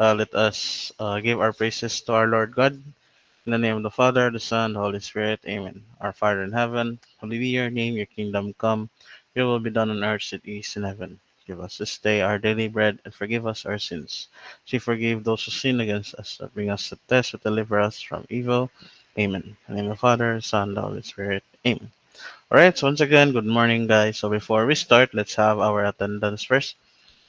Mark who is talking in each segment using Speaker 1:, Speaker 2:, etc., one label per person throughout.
Speaker 1: Let us give our praises to our Lord God. In the name of the Father, the Son, the Holy Spirit. Amen. Our Father in heaven, hallowed be your name, your kingdom come. Your will be done on earth as it is in heaven. Give us this day our daily bread and forgive us our sins. As we forgive those who sin against us, that bring us to test, but deliver us from evil. Amen. In the name of the Father, the Son, the Holy Spirit. Amen. Alright, so once again, good morning, guys. So before we start, let's have our attendance first.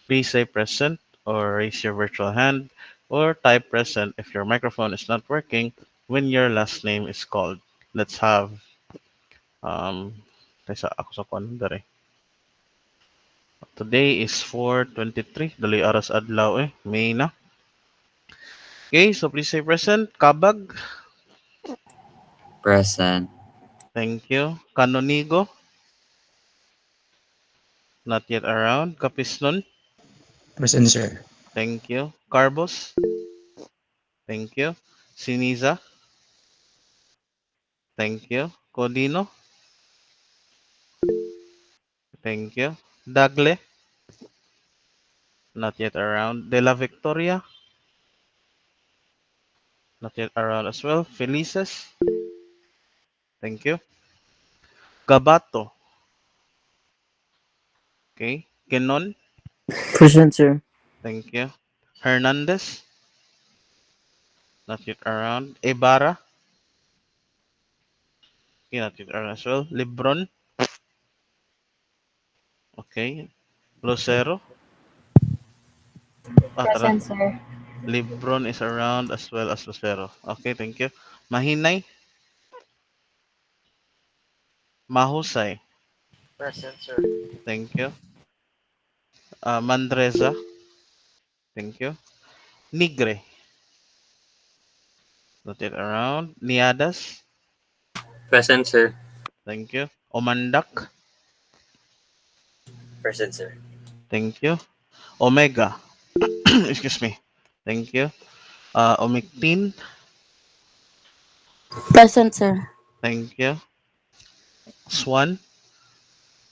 Speaker 1: Please say present or raise your virtual hand or type present if your microphone is not working when your last name is called. Let's have kaysa ako sa kuan dere. Today is 4/23, dali aras adlaw May na. Okay, so please say present. Kabag,
Speaker 2: Present.
Speaker 1: thank you. Canonigo, not yet around. Kapisnon,
Speaker 3: Present, sir.
Speaker 1: thank you. Carbos, thank you. Siniza, thank you. Codino, thank you. Dagle, not yet around. De la Victoria, not yet around as well. Felices, thank you. Gabato, okay. Genon,
Speaker 4: Present, sir.
Speaker 1: thank you. Hernandez, not yet around. Ibarra, okay, not yet around as well. Lebron, okay. Lucero, tara.
Speaker 5: Present, sir.
Speaker 1: Lebron is around as well as Lucero. Okay, thank you. Mahinay, Mahusay,
Speaker 6: Present, sir.
Speaker 1: thank you. Mandreza, thank you. Nigre, not yet around. Niadas,
Speaker 2: Present, sir.
Speaker 1: thank you. Omandak,
Speaker 2: Present, sir.
Speaker 1: thank you. Omega, excuse me, thank you. Omictin,
Speaker 4: Present, sir.
Speaker 1: thank you. Swan,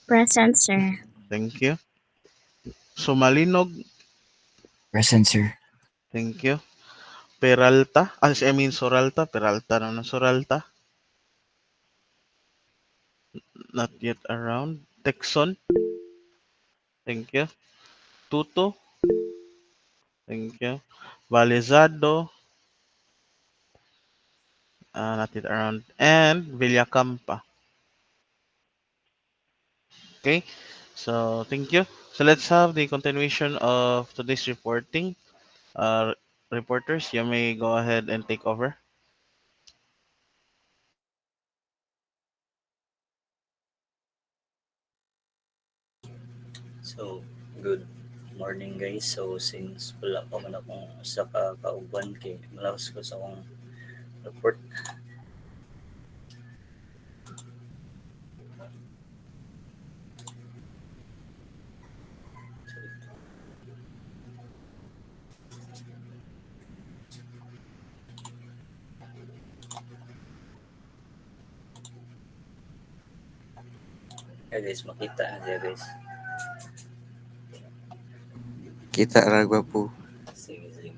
Speaker 5: Present, sir.
Speaker 1: thank you. Sumalinog,
Speaker 3: Present, sir.
Speaker 1: thank you. Peralta, I mean Soralta, Peralta na Soralta, not yet around. Texon, thank you. Tuto, thank you. Valizado, not yet around. And Villacampa. Okay, so thank you. So let's have the continuation of today's reporting. Uh, Reporters, you may go ahead and take over.
Speaker 2: So, good morning guys. So, since wala pa man akong usa ka kauban kay malawas ko sa akong report. Guys, makita na siya guys.
Speaker 7: Kita ra po.
Speaker 2: Sige, sige.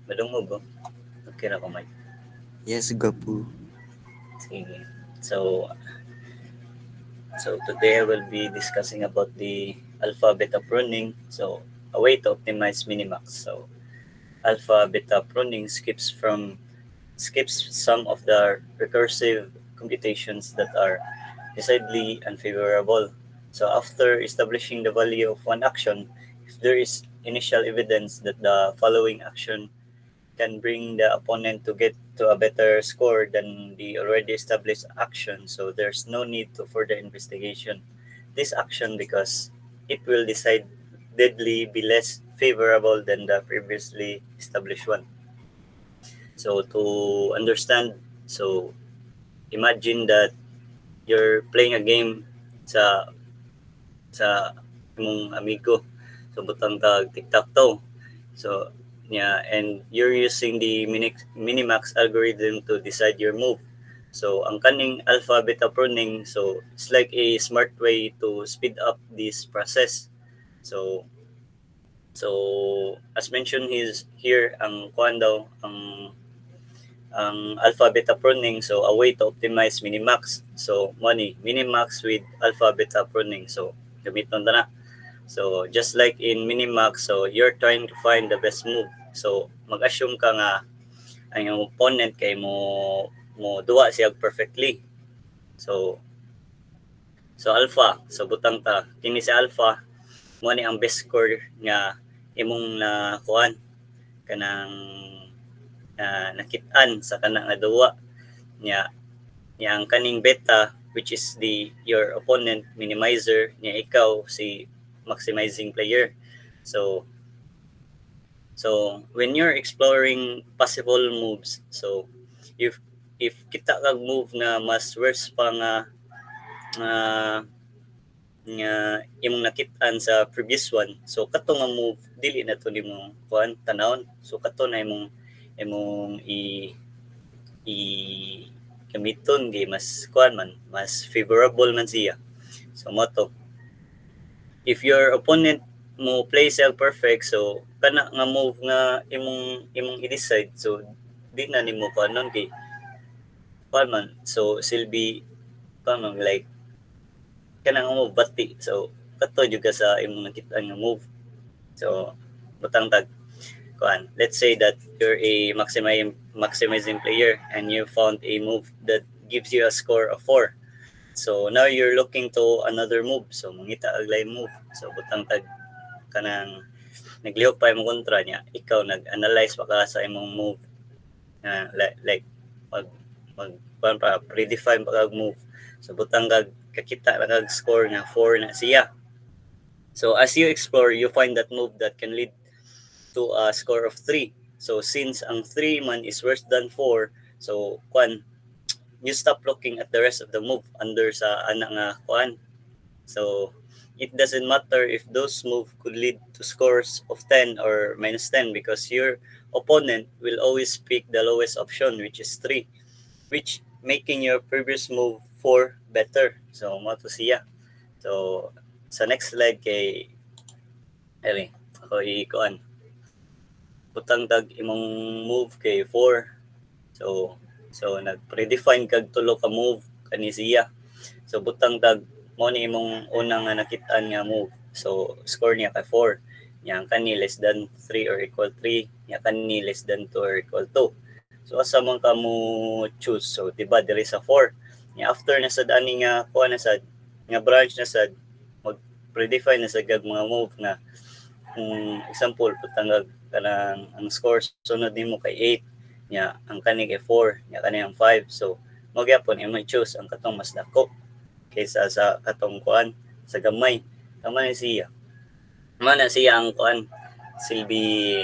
Speaker 2: Madungog ko. Okay na ko, Mike.
Speaker 7: Yes, gwapo.
Speaker 2: Sige. So, today I will be discussing about the alpha beta pruning. So, a way to optimize minimax. So, alpha beta pruning skips some of the recursive computations that are decidedly unfavorable. So after establishing the value of one action, if there is initial evidence that the following action can bring the opponent to get to a better score than the already established action, so there's no need to further investigation this action because it will decidedly be less favorable than the previously established one. So to understand, so imagine that you're playing a game sa imong amigo. So butang tag tic-tac-toe. So yeah, and you're using the minimax algorithm to decide your move. So ang kaning alpha beta pruning, so it's like a smart way to speed up this process. So So as mentioned here ang kuan daw ang alpha beta pruning, so a way to optimize minimax. So money minimax with alpha beta pruning, so gamiton na. So just like in minimax, so you're trying to find the best move. So mag-assume ka nga ang iyong opponent kay mo duwa siya perfectly. So alpha, so butang ta kini si alpha mo ni ang best score nga imong na kuan kanang nakit-an sa kanang nga duwa niya ang kaning beta, which is your opponent minimizer, niya ikaw si maximizing player. So when you're exploring possible moves, so if kita kag move na mas worse pa nga imong nakit-an sa previous one, so kato nga move dili na to nimo kuan tanawon, so kato na imong i gamiton gi mas kuan man, mas favorable man siya. So mo to, if your opponent mo play self perfect, so kana nga move nga imong i-decide, so di na nimo kuanon kay kuan man, so silbi kuan man like kana nga move bati, so kato juga sa imong nakit-an nga move. So butang tag kuan, let's say that you're a maximizing player and you found a move that gives you a score of 4. So now you're looking to another move, so mangita aglay move. So butang tag kanang naglihok pa imong kontra niya, ikaw nag-analyze pa ka sa imong move, like mag kuan pa predefine pa kag move. So butang kag kakita na kag score nga 4 na siya. So as you explore, you find that move that can lead to a score of 3. So since ang 3 man is worse than 4, so kuan, you stop looking at the rest of the move under sa ana nga kuan. So it doesn't matter if those move could lead to scores of 10 or -10, because your opponent will always pick the lowest option, which is 3, which making your previous move 4 better. So mo to siya. So sa next slide kay ako i-kuan butang tag imong move kay 4. So nag-predefine kag tulo ka move kani siya. So butang tag mo ni imong unang nga nakit-an nga move. So score niya kay 4. Yang kani less than 3 or equal 3, yang kani less than 2 or equal 2. So asa man ka mo choose? So diba diri sa 4. Yang after na sad ani nga kuan na sad nga branch na sad, mag-predefine na sa gag mga move na example putang kanang ang score sunod nimo kay 8, nya ang kani kay 4, nya kani ang 5. So magyapon imo choose ang katong mas dako kaysa sa katong kuan sa gamay siya. Mana siya ang kuan silbi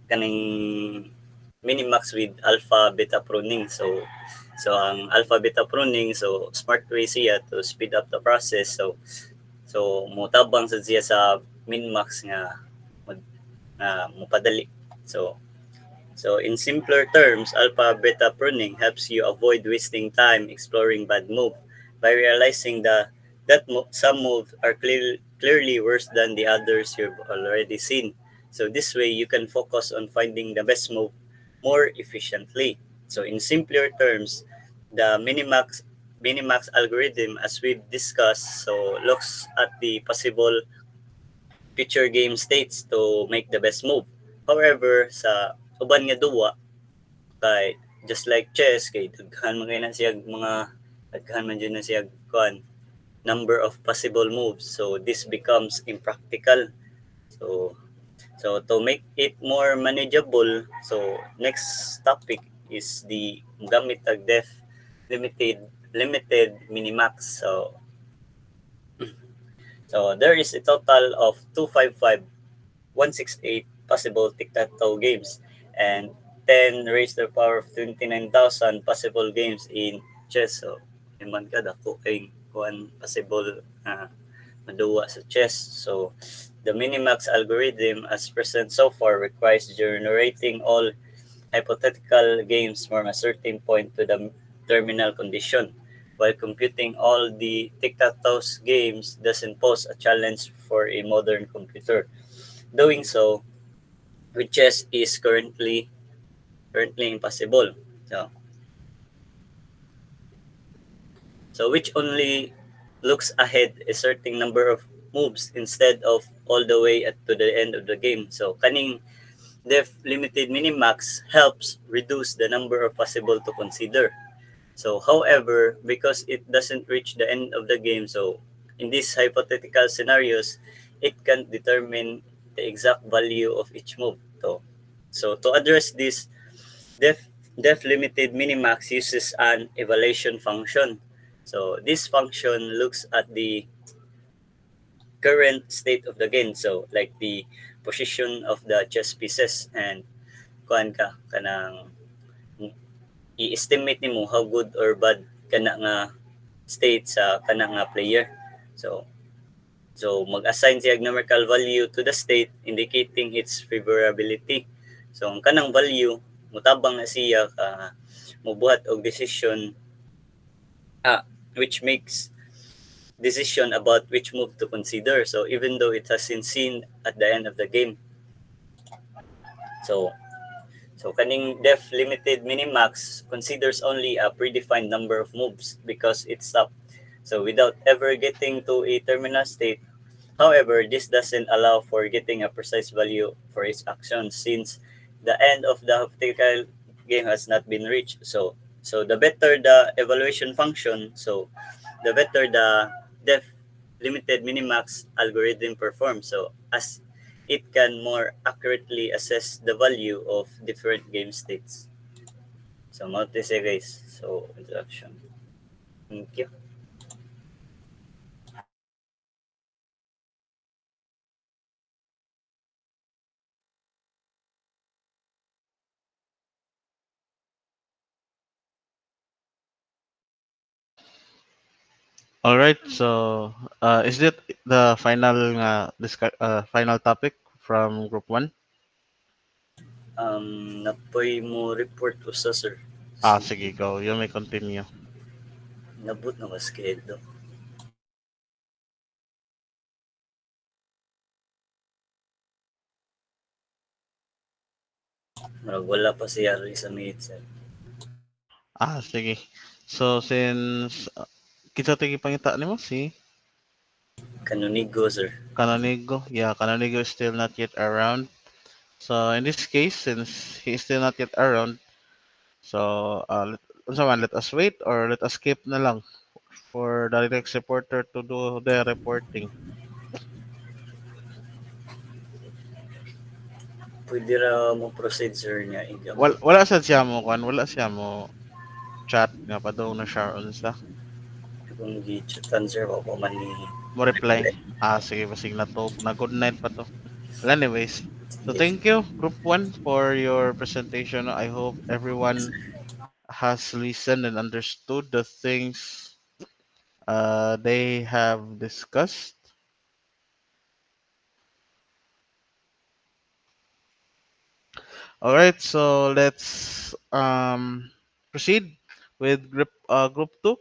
Speaker 2: kaning minimax with alpha beta pruning. So ang alpha beta pruning, so smart way siya to speed up the process. So motabang sa siya sa min-max nga mupadali. So in simpler terms, alpha beta pruning helps you avoid wasting time exploring bad move by realizing that some moves are clearly worse than the others you've already seen. So this way you can focus on finding the best move more efficiently. So in simpler terms, the minimax algorithm, as we've discussed, so looks at the possible future game states to make the best move. However, sa uban nga duwa, kay just like chess, kay daghan man na siya kuan number of possible moves. So this becomes impractical. So to make it more manageable, so next topic is the gamit tag def limited minimax. So there is a total of 255,168 possible tic-tac-toe games and 10 raised to the power of 29,000 possible games in chess. So iman ka dako kay kuan possible maduwa sa chess. So the minimax algorithm as present so far requires generating all hypothetical games from a certain point to the terminal condition, while computing all the tic-tac-toe games doesn't pose a challenge for a modern computer. Doing so with chess is currently impossible. So, which only looks ahead a certain number of moves instead of all the way to the end of the game. So kaning def limited minimax helps reduce the number of possible to consider. So however, because it doesn't reach the end of the game, so in these hypothetical scenarios, it can't determine the exact value of each move. So to address this, def def limited minimax uses an evaluation function. So this function looks at the current state of the game. So like the position of the chess pieces and kuan ka kanang i-estimate nimo how good or bad kana nga state sa kana nga player. So mag-assign siya numerical value to the state indicating its favorability. So ang kanang value mutabang na siya ka mubuhat og decision which makes decision about which move to consider. So even though it has been seen at the end of the game. So kaning def limited minimax considers only a predefined number of moves because it stopped. So without ever getting to a terminal state. However, this doesn't allow for getting a precise value for its action since the end of the hypothetical game has not been reached. So the better the evaluation function, so the better the def limited minimax algorithm performs. So as it can more accurately assess the value of different game states. So mo say guys. So introduction. Thank you.
Speaker 1: All right. So, is it the final final topic from group 1?
Speaker 2: Napoy mo report ko sa sir.
Speaker 1: Sige, go. You may continue.
Speaker 2: Nabut na mas kedo. Marag wala pa siya rin sa meet sir.
Speaker 1: Sige. So, since kita tigi pangita nimo si
Speaker 2: Kanunigo sir.
Speaker 1: Canonigo. Yeah, Canonigo is still not yet around. So, in this case, since he is still not yet around, so unsa man, let us wait or let us skip na lang for the next reporter to do the reporting.
Speaker 2: Pwede ra mo proceed sir niya.
Speaker 1: Wala sad siya mo kwan, wala siya mo chat nga padung na siya unsa
Speaker 2: Kung gi-chatan sir, wala pa man ni
Speaker 1: mo reply. Sige, basig na to na good night pa to. Well, anyways, so thank you group 1 for your presentation. I hope everyone has listened and understood the things they have discussed. All right, so let's proceed with group 2,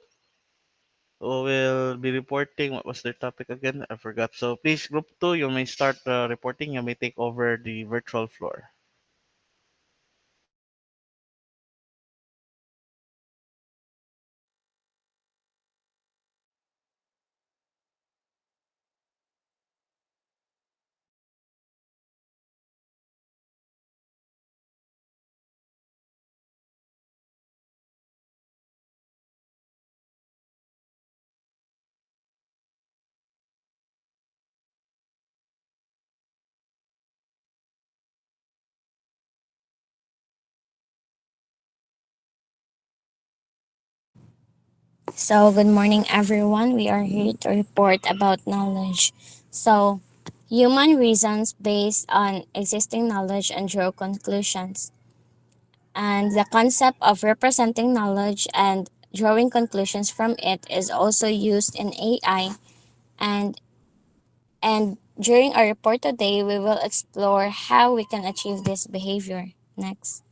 Speaker 1: who will be reporting. What was their topic again? I forgot. So please, group 2, you may start reporting. You may take over the virtual floor.
Speaker 5: So, good morning, everyone. We are here to report about knowledge. So, human reasons based on existing knowledge and draw conclusions. And the concept of representing knowledge and drawing conclusions from it is also used in AI. And during our report today, we will explore how we can achieve this behavior. Next.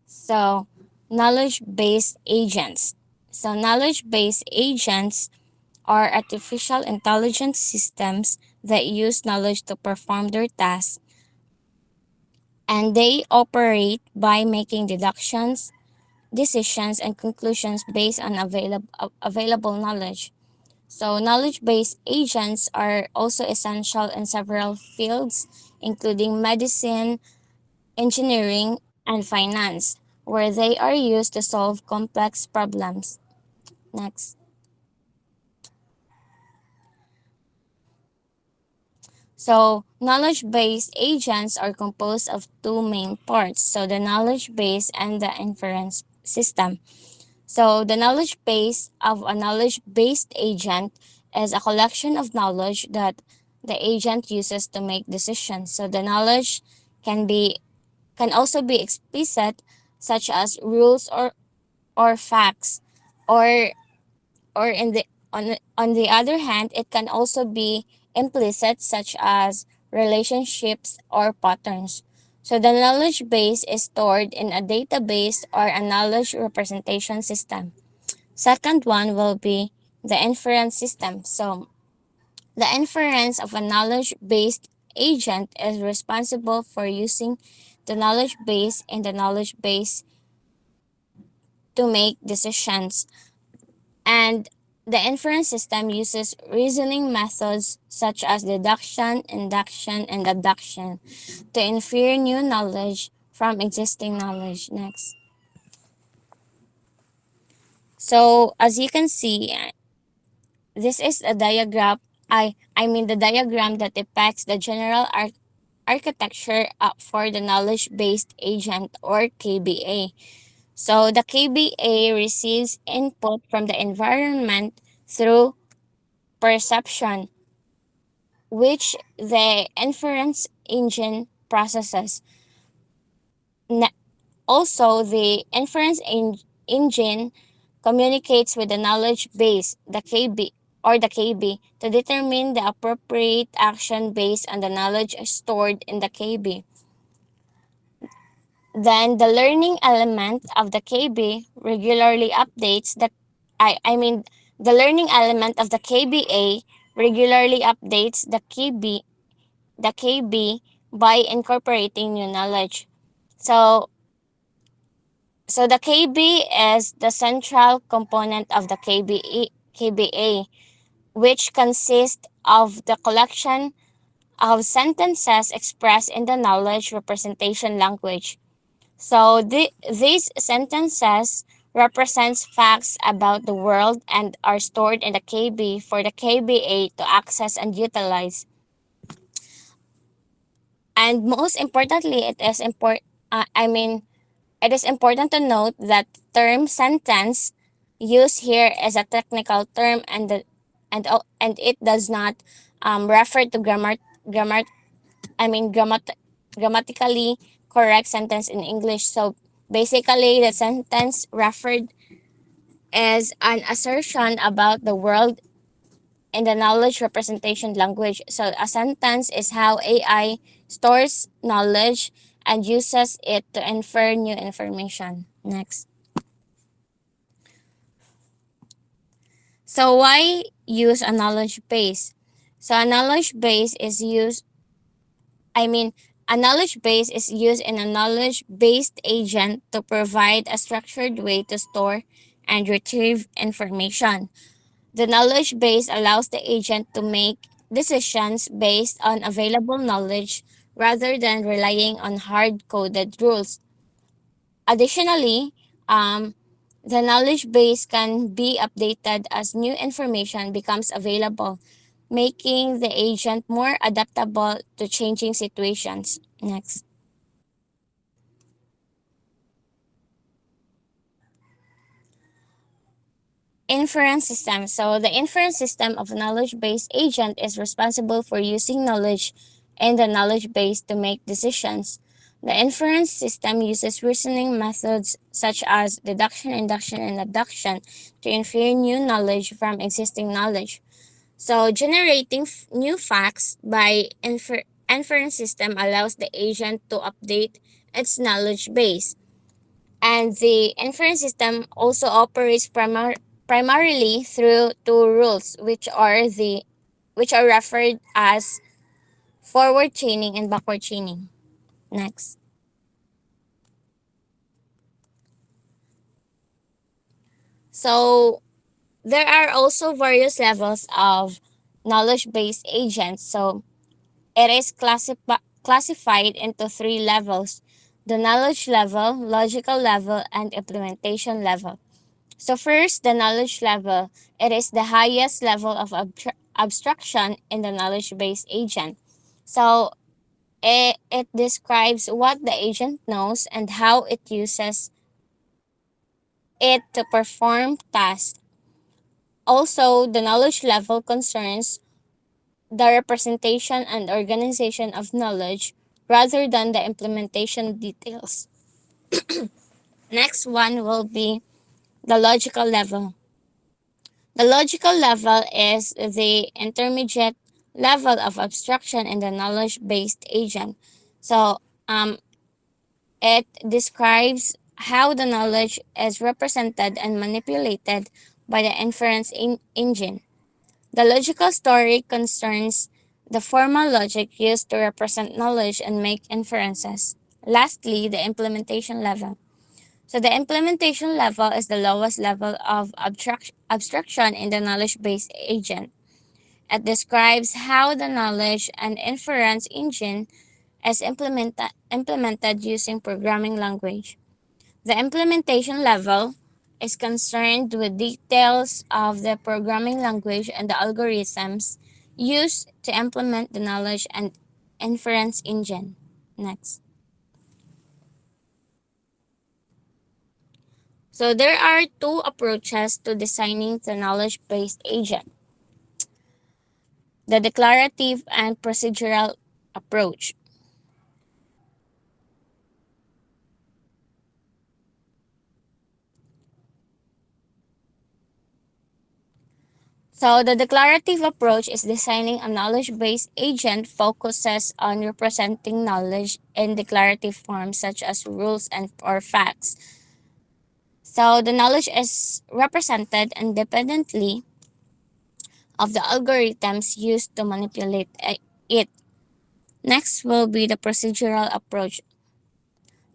Speaker 5: So, knowledge based agents. So, knowledge based agents are artificial intelligence systems that use knowledge to perform their tasks, and they operate by making deductions, decisions, and conclusions based on available knowledge. So, knowledge based agents are also essential in several fields, including medicine, engineering, and finance, where they are used to solve complex problems. Next. So, knowledge based agents are composed of two main parts. So, the knowledge base and the inference system. So, the knowledge base of a knowledge based agent is a collection of knowledge that the agent uses to make decisions. So, the knowledge can be can also be explicit, such as rules or facts, or in the on the other hand, it can also be implicit, such as relationships or patterns. So the knowledge base is stored in a database or a knowledge representation system. Second one will be the inference system. So the inference of a knowledge based agent is responsible for using the knowledge base in the knowledge base to make decisions. And the inference system uses reasoning methods such as deduction, induction, and adduction to infer new knowledge from existing knowledge. Next. So as you can see, this is a diagram. I mean the diagram that depicts the general architecture for the knowledge-based agent or KBA. So the KBA receives input from the environment through perception, which the inference engine processes. Also, the engine communicates with the knowledge base, the KB, to determine the appropriate action based on the knowledge stored in the KB. Then the learning element of the KB regularly updates the learning element of the KBA regularly updates the KB by incorporating new knowledge. So the KB is the central component of the KBA, which consists of the collection of sentences expressed in the knowledge representation language. So these sentences represents facts about the world and are stored in the KB for the KBA to access and utilize. And most importantly, it is important to note that term sentence used here is a technical term, and it does not refer to grammatically correct sentence in English. So basically, the sentence referred is an assertion about the world in the knowledge representation language. So a sentence is how AI stores knowledge and uses it to infer new information. Next. So why use a knowledge base? So a knowledge base is used a knowledge base is used in a knowledge based agent to provide a structured way to store and retrieve information. The knowledge base allows the agent to make decisions based on available knowledge rather than relying on hard coded rules. Additionally, the knowledge base can be updated as new information becomes available, making the agent more adaptable to changing situations. Next. Inference system. So the inference system of a knowledge-based agent is responsible for using knowledge in the knowledge base to make decisions. The inference system uses reasoning methods such as deduction, induction, and adduction to infer new knowledge from existing knowledge. So generating new facts by inference system allows the agent to update its knowledge base. And the inference system also operates primarily through two rules, which are referred as forward chaining and backward chaining. Next. So there are also various levels of knowledge-based agents. So it is classified into three levels: the knowledge level, logical level, and implementation level. So first, the knowledge level. It is the highest level of abstraction in the knowledge-based agent. So it describes what the agent knows and how it uses it to perform tasks. Also, the knowledge level concerns the representation and organization of knowledge rather than the implementation details. Next one will be the logical level. The logical level is the intermediate level of abstraction in the knowledge based agent. So, it describes how the knowledge is represented and manipulated by the inference engine. The logical story concerns the formal logic used to represent knowledge and make inferences. Lastly, the implementation level. So, the implementation level is the lowest level of abstraction in the knowledge based agent. It describes how the knowledge and inference engine is implemented using programming language. The implementation level is concerned with details of the programming language and the algorithms used to implement the knowledge and inference engine. Next. So there are two approaches to designing the knowledge-based agent: the declarative and procedural approach. So the declarative approach is designing a knowledge-based agent focuses on representing knowledge in declarative forms such as rules and or facts. So the knowledge is represented independently of the algorithms used to manipulate it. Next will be the procedural approach.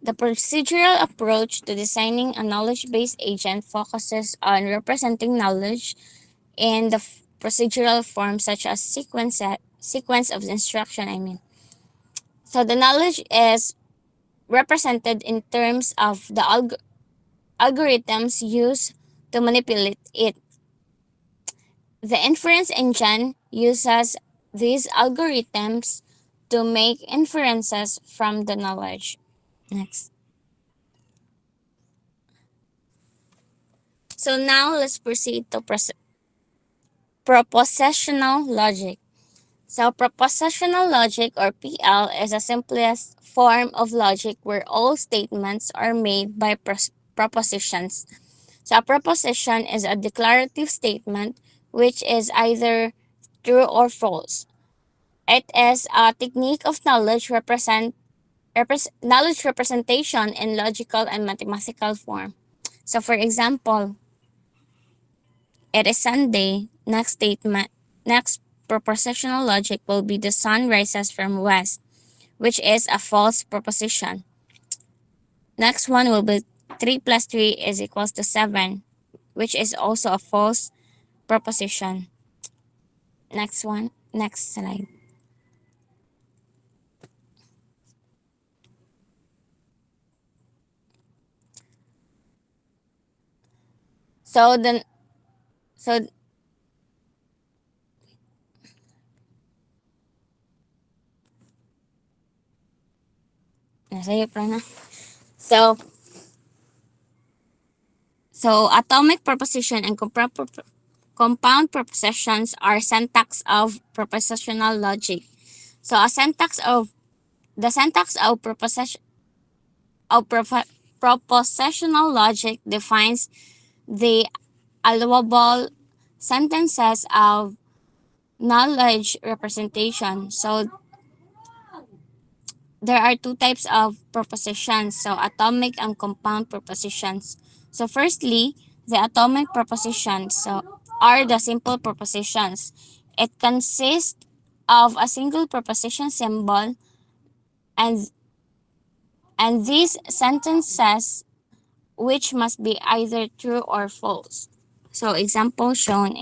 Speaker 5: The procedural approach to designing a knowledge-based agent focuses on representing knowledge in the procedural form such as sequence of instruction, I mean. So the knowledge is represented in terms of the algorithms used to manipulate it. The inference engine uses these algorithms to make inferences from the knowledge. Next. So now let's proceed to propositional logic. So propositional logic, or PL, is the simplest form of logic where all statements are made by propositions. So a proposition is a declarative statement which is either true or false. It is a technique of knowledge representation in logical and mathematical form. So for example, it is Sunday. Next propositional logic will be the sun rises from west, which is a false proposition. Next one will be 3 plus 3 is equals to 7, which is also a false proposition. Next slide. So then, so nasa'yo pa na. So atomic proposition and compound propositions are syntax of propositional logic. So the syntax of propositional logic defines the allowable sentences of knowledge representation. So there are two types of propositions, so atomic and compound propositions. So firstly, The atomic prepositions are the simple prepositions. It consists of a single preposition symbol and these sentences which must be either true or false. So example shown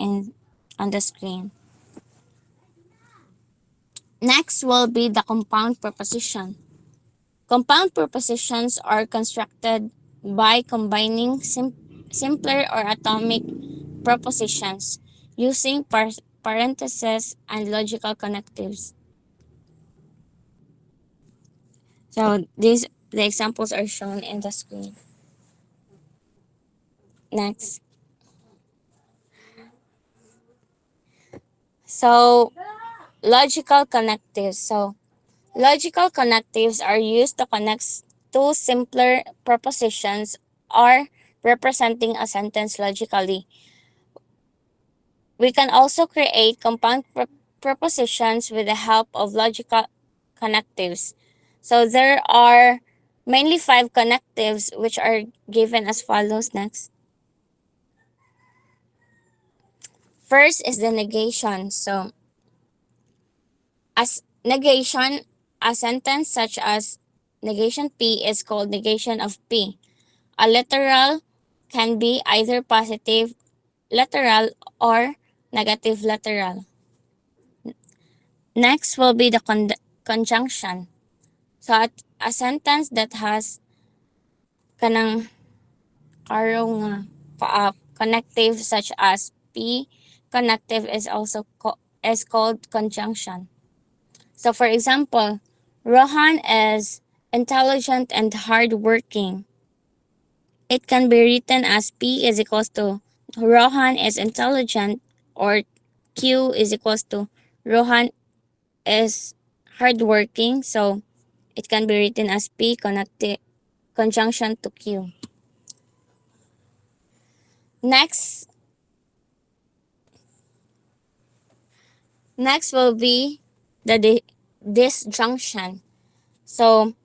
Speaker 5: on the screen. Next will be the compound preposition. Compound prepositions are constructed by combining simpler or atomic prepositions using parentheses and logical connectives. So the examples are shown in the screen. Next. So logical connectives. So logical connectives are used to connect two simpler prepositions or representing a sentence logically. We can also create compound prepositions with the help of logical connectives. So there are mainly 5 connectives which are given as follows next. First is the negation. So as negation, a sentence such as negation P is called negation of P. A literal can be either positive literal or negative literal. Next will be the conjunction. So a sentence that has kanang araw nga connective such as P connective is also is called conjunction. So for example, Rohan is intelligent and hardworking. It can be written as P is equals to Rohan is intelligent or Q is equals to Rohan is hardworking. So it can be written as P conjunction to Q. Next will be the disjunction. So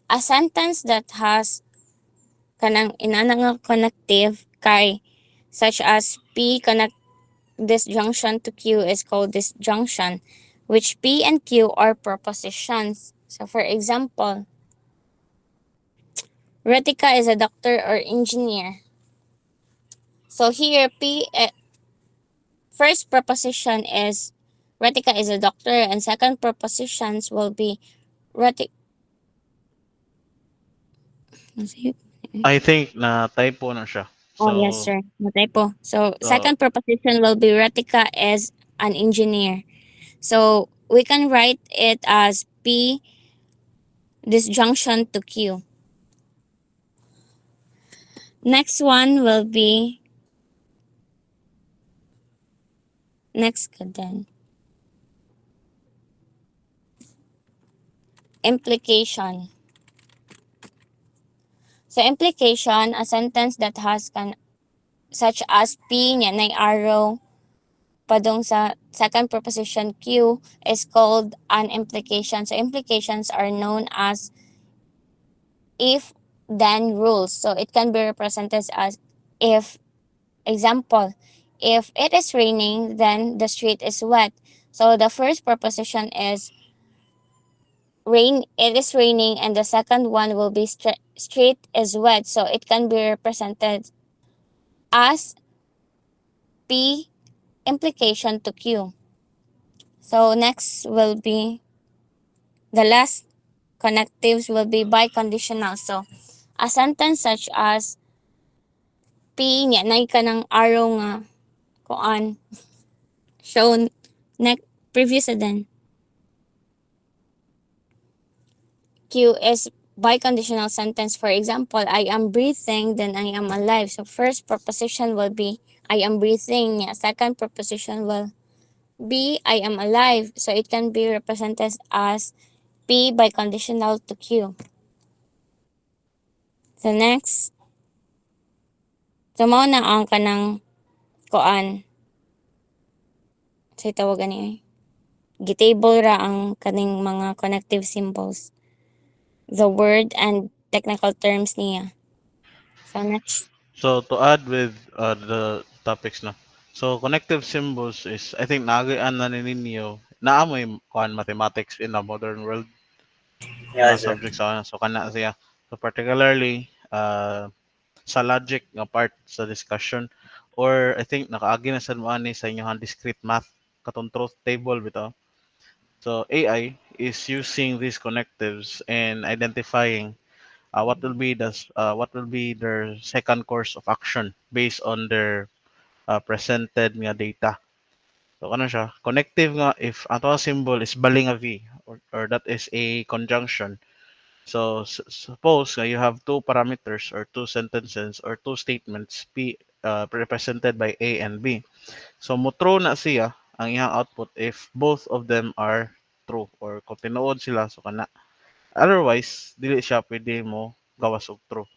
Speaker 5: a sentence that has kanang inana nga connective kay such as P connect disjunction to Q is called disjunction, which P and Q are prepositions. So for example, Retika is a doctor or engineer. So here first preposition is Retika is a doctor and second prepositions will be Retika.
Speaker 1: I think na typo na siya.
Speaker 5: Oh yes
Speaker 1: So,
Speaker 5: sir, matay po. So
Speaker 1: so
Speaker 5: second preposition will be Retika is an engineer. So we can write it as P disjunction to Q. Next one will be next ka then. Implication. So implication, a sentence that has such as P nya nay arrow padong sa second preposition Q is called an implication. So implications are known as if then rules. So it can be represented as if. Example, if it is raining, then the street is wet. So the first preposition is it is raining, and the second one will be street is wet. So it can be represented as P implication to Q. So next will be the last connectives will be biconditional. So a sentence such as P nya nay kanang arrow nga kuan shown next previous then. Q is biconditional sentence. For example, I am breathing, then I am alive. So first preposition will be I am breathing. Second preposition will be I am alive. So it can be represented as P biconditional to Q. So next, so mao na ang kanang kuan. Sa tawagan niya. Gitable ra ang kaning mga connective symbols. The word and technical terms niya. So next.
Speaker 1: So to add with the topics na. So connective symbols is I think naagian na ni ninyo naamoy kuan mathematics in the modern world
Speaker 2: Yeah,
Speaker 1: nga
Speaker 2: sir.
Speaker 1: subject sa so kana siya. So particularly sa logic nga part sa discussion or I think nakaagi na sa mo ani sa inyong discrete math katong truth table bitaw. So AI is using these connectives and identifying what will be their second course of action based on their presented nga data. So ano siya? Connective nga if ato symbol is bali nga V or that is a conjunction. So suppose nga you have two parameters or two sentences or two statements represented by A and B. So mo true na siya ang iyang output if both of them are true or kung tinuod sila so kana. Otherwise, dili siya pwede mo gawas og true.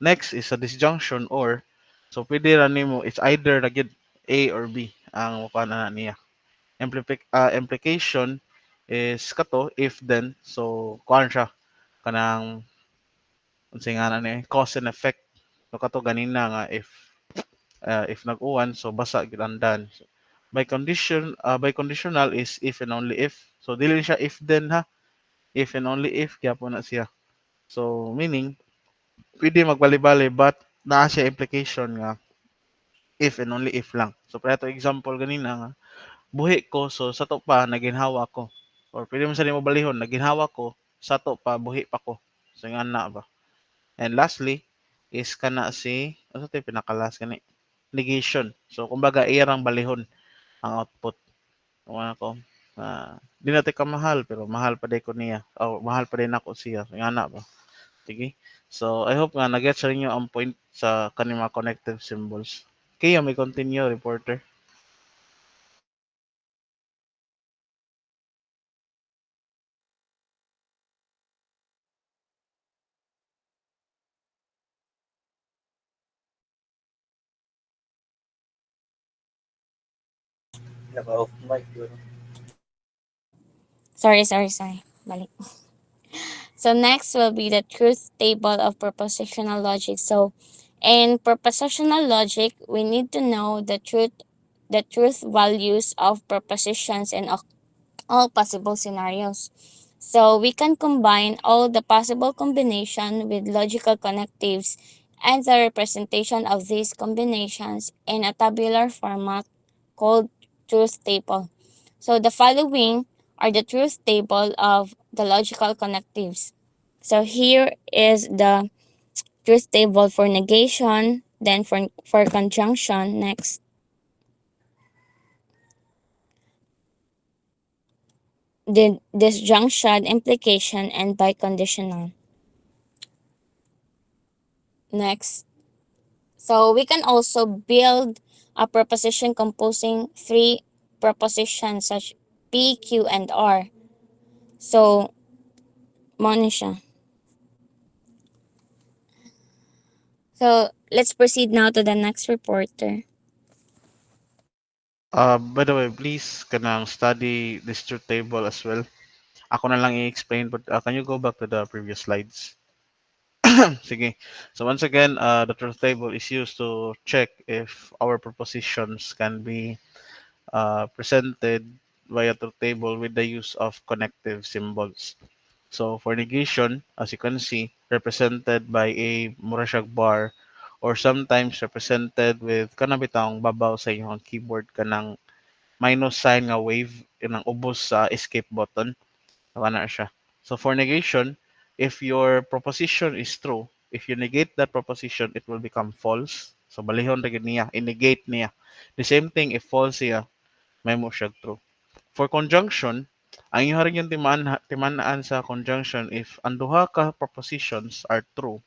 Speaker 1: Next is a disjunction or so pwede ra nimo it's either na gyud A or B ang mukha na niya. Implication is kato if then so kuan siya kanang unsay nga ni cause and effect. So kato ganina nga if nag-uwan so basa gyud ang done. So, by conditional is if and only if. So dili siya if then ha. If and only if kaya po na siya. So meaning pwede magbali-bali but naa siya implication nga if and only if lang. So preto example ganina nga buhi ko so sato pa naginhawa ko. Or pwede mo sa nimo balihon naginhawa ko sato pa buhi pa ko. So nga na ba. And lastly is kana si ano to pinakalas kani negation. So kumbaga iyang balihon ang output. Kung ano ko di natin ka mahal pero mahal pa din ko niya. O mahal pa din ako siya. So nga na ba. Sige. So I hope nga na-get sa inyo ang point sa kanima connective symbols. Kaya may continue reporter.
Speaker 2: Naka-off mic, bro.
Speaker 5: Sorry. Balik. So next will be the truth table of propositional logic. So in propositional logic, we need to know the truth values of propositions in all possible scenarios. So we can combine all the possible combination with logical connectives and the representation of these combinations in a tabular format called truth table. So the following are the truth table of the logical connectives. So here is the truth table for negation, then for conjunction, next the disjunction, implication, and biconditional. Next. So we can also build a proposition composing three propositions such P, Q, and R. So, mo na siya. So, let's proceed now to the next reporter.
Speaker 1: By the way, please kanang study this truth table as well. Ako na lang i-explain but can you go back to the previous slides? Sige. So once again, the truth table is used to check if our propositions can be presented via truth table with the use of connective symbols. So for negation, as you can see, represented by a mura siyang bar or sometimes represented with kanang bitang babaw sa inyong keyboard kanang minus sign nga wave kanang ubos sa escape button. So ana siya. So for negation, if your proposition is true, if you negate that proposition, it will become false. So balihon ra gyud niya, i-negate niya. The same thing if false siya, may mo siya true. For conjunction, ang inyo rin yung timanaan sa conjunction if ang duha ka propositions are true,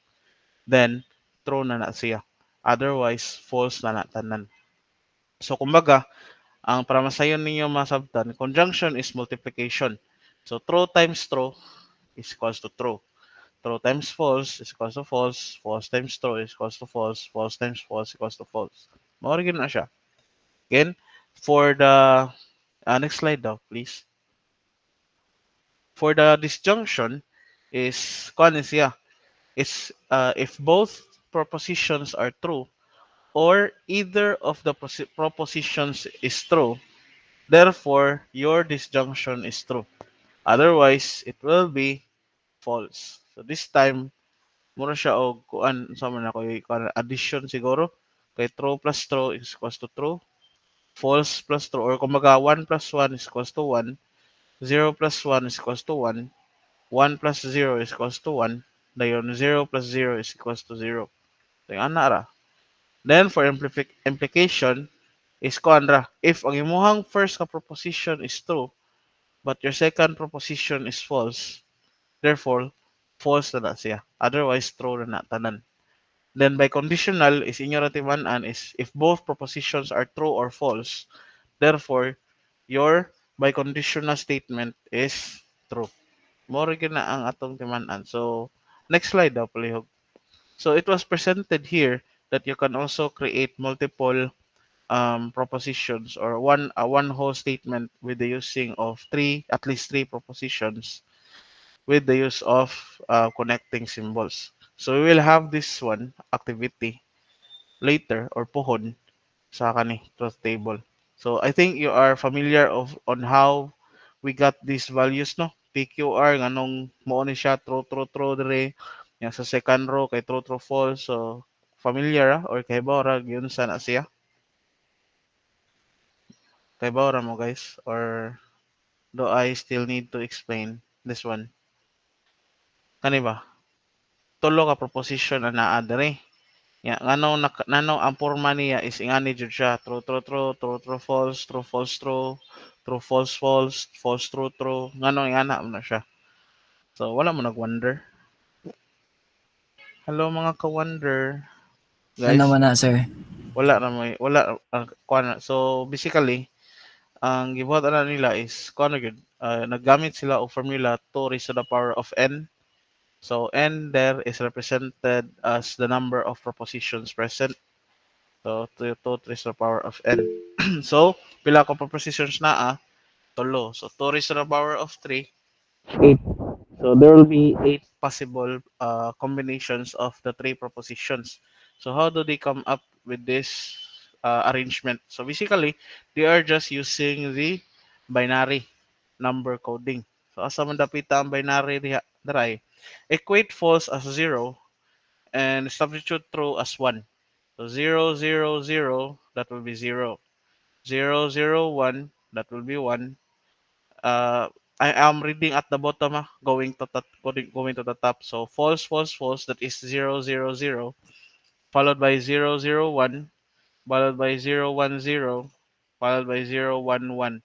Speaker 1: then true na na siya. Otherwise, false na na tanan. So kumbaga, ang para masayon ninyo masabtan, conjunction is multiplication. So true times true is equals to true. True times false is equals to false. False times true is equals to false. False times false equals to false. Maorigin na siya. Again, for the next slide daw, please. For the disjunction is kuan is yeah, is if both propositions are true or either of the propositions is true, therefore your disjunction is true. Otherwise, it will be false. So this time, mura siya og kuan sa man ako kuan addition siguro. Kay true plus true is equals to true. False plus true or kumbaga 1 plus 1 is equals to 1. 0 plus 1 is equals to 1. 1 plus 0 is equals to 1. Dayon 0 plus 0 is equals to 0. So, yung ana ra. Then for implication is kuan ra. If ang imuhang first ka proposition is true, but your second proposition is false, therefore false na siya. Otherwise true na tanan. Then by conditional is inyo ra timan-an is if both propositions are true or false, therefore your by conditional statement is true. More na ang atong timan-an. So next slide daw palihog. So it was presented here that you can also create multiple propositions or one whole statement with the using of at least three propositions with the use of connecting symbols. So we will have this one activity later or pohon sa kani truth table. So I think you are familiar of on how we got these values no. PQR nganong mo ni siya true dire. Yang sa second row kay true false. So familiar or kay ba yun sa na siya? Kay ba mo guys or do I still need to explain this one? Kani ba? Tulo ka proposition na naa dire. Ya, ngano ang porma niya is ingani jud siya true false true false false false true ngano ingana mo na siya. So wala mo nag-wonder. Hello mga ka-wonder
Speaker 3: Ano
Speaker 1: guys.
Speaker 3: naman na, sir?
Speaker 1: Wala kuan na. So basically ang gibuhat ana nila is kuan na gyud naggamit sila og formula 2 raised to the power of n. So n there is represented as the number of propositions present. So, 2 raised to the power of n. So, pila ka propositions na tulo. So, 2 raised to the power of 3, 8. So, there will be 8 possible combinations of the three propositions. So, how do they come up with this arrangement? So, basically, they are just using the binary number coding. So, asa man dapita ang binary diray, equate false as 0 and substitute true as 1. So 0, 0, 0, that will be 0. 0, 0, 1, that will be 1. I am reading at the bottom, going to the top. So false, false, false, that is 0, 0, 0, followed by 0, 0, 1, followed by 0, 1, 0, followed by 0, 1, 1,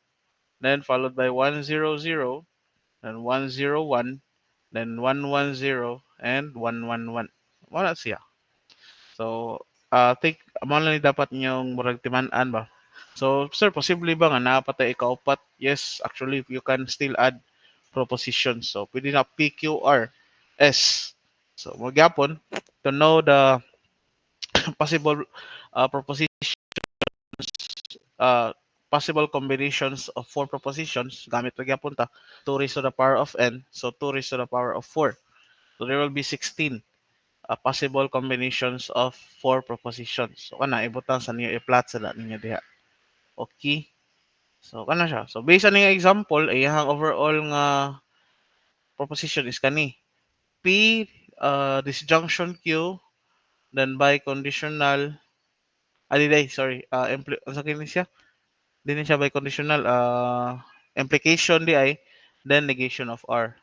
Speaker 1: then followed by 1, 0, 0, then 1, 0, 1, then 1, 1, 0, and 1, 1, 1. Wala siya. So, think amo lang ni dapat inyong murag timan-an ba. So, sir, posible ba nga napatay ikaupat? Yes, actually you can still add propositions. So, pwede na PQR S. So, magyapon to know the possible proposition uh, possible combinations of four propositions gamit magyapon ta 2 raised to the power of n. So, 2 raised to the power of 4. So, there will be 16 possible combinations of four propositions. So kana ibutang sa niyo i-plot sa ninyo diha. Okay. So kana siya. So based on nga example ay ang overall nga proposition is kani. P disjunction Q then by conditional sorry sa kini siya din siya by conditional implication di ay then negation of R.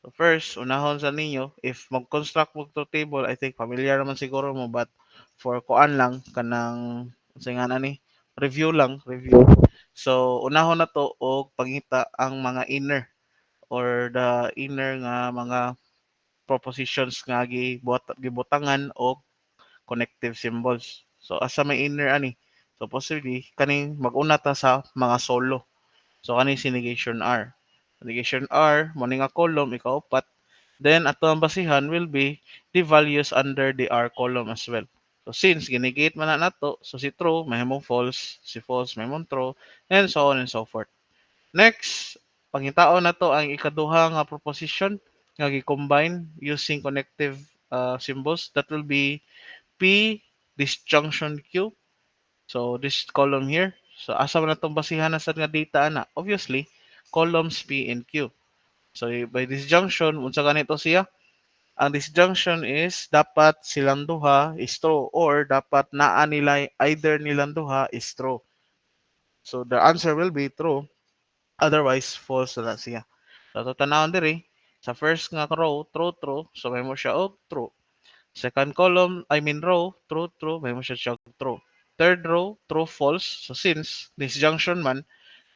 Speaker 1: So first, unahon sa ninyo, if mag-construct mo to table, I think familiar naman siguro mo, but for kuan lang, kanang, sa nga ni, review. So, unahon na to, o pangita ang mga inner, or the inner nga mga propositions nga gibutangan o connective symbols. So, asa may inner ani, so possibly, kaning mag-una ta sa mga solo. So, kaning si negation R. Negation R, mo nga column, ikaupat. Then, ato ang basihan will be the values under the R column as well. So, since ginigate man na nato, so si true, may mong false, si false, may mong true, and so on and so forth. Next, pangitaon na to ang ikaduha nga proposition nga gi-combine using connective symbols. That will be P disjunction Q. So this column here. So asa man natong basihan na sad nga data ana? Obviously, columns P and Q. So by disjunction, unsa ganito siya? Ang disjunction is dapat silang duha is true or dapat naa nila either nilang duha is true. So the answer will be true, otherwise false na siya. So ito tanawon diri sa first nga row true, so may mo siya og true. Second column, I mean row, true, may mo siya true. Third row, true, false. So since disjunction man,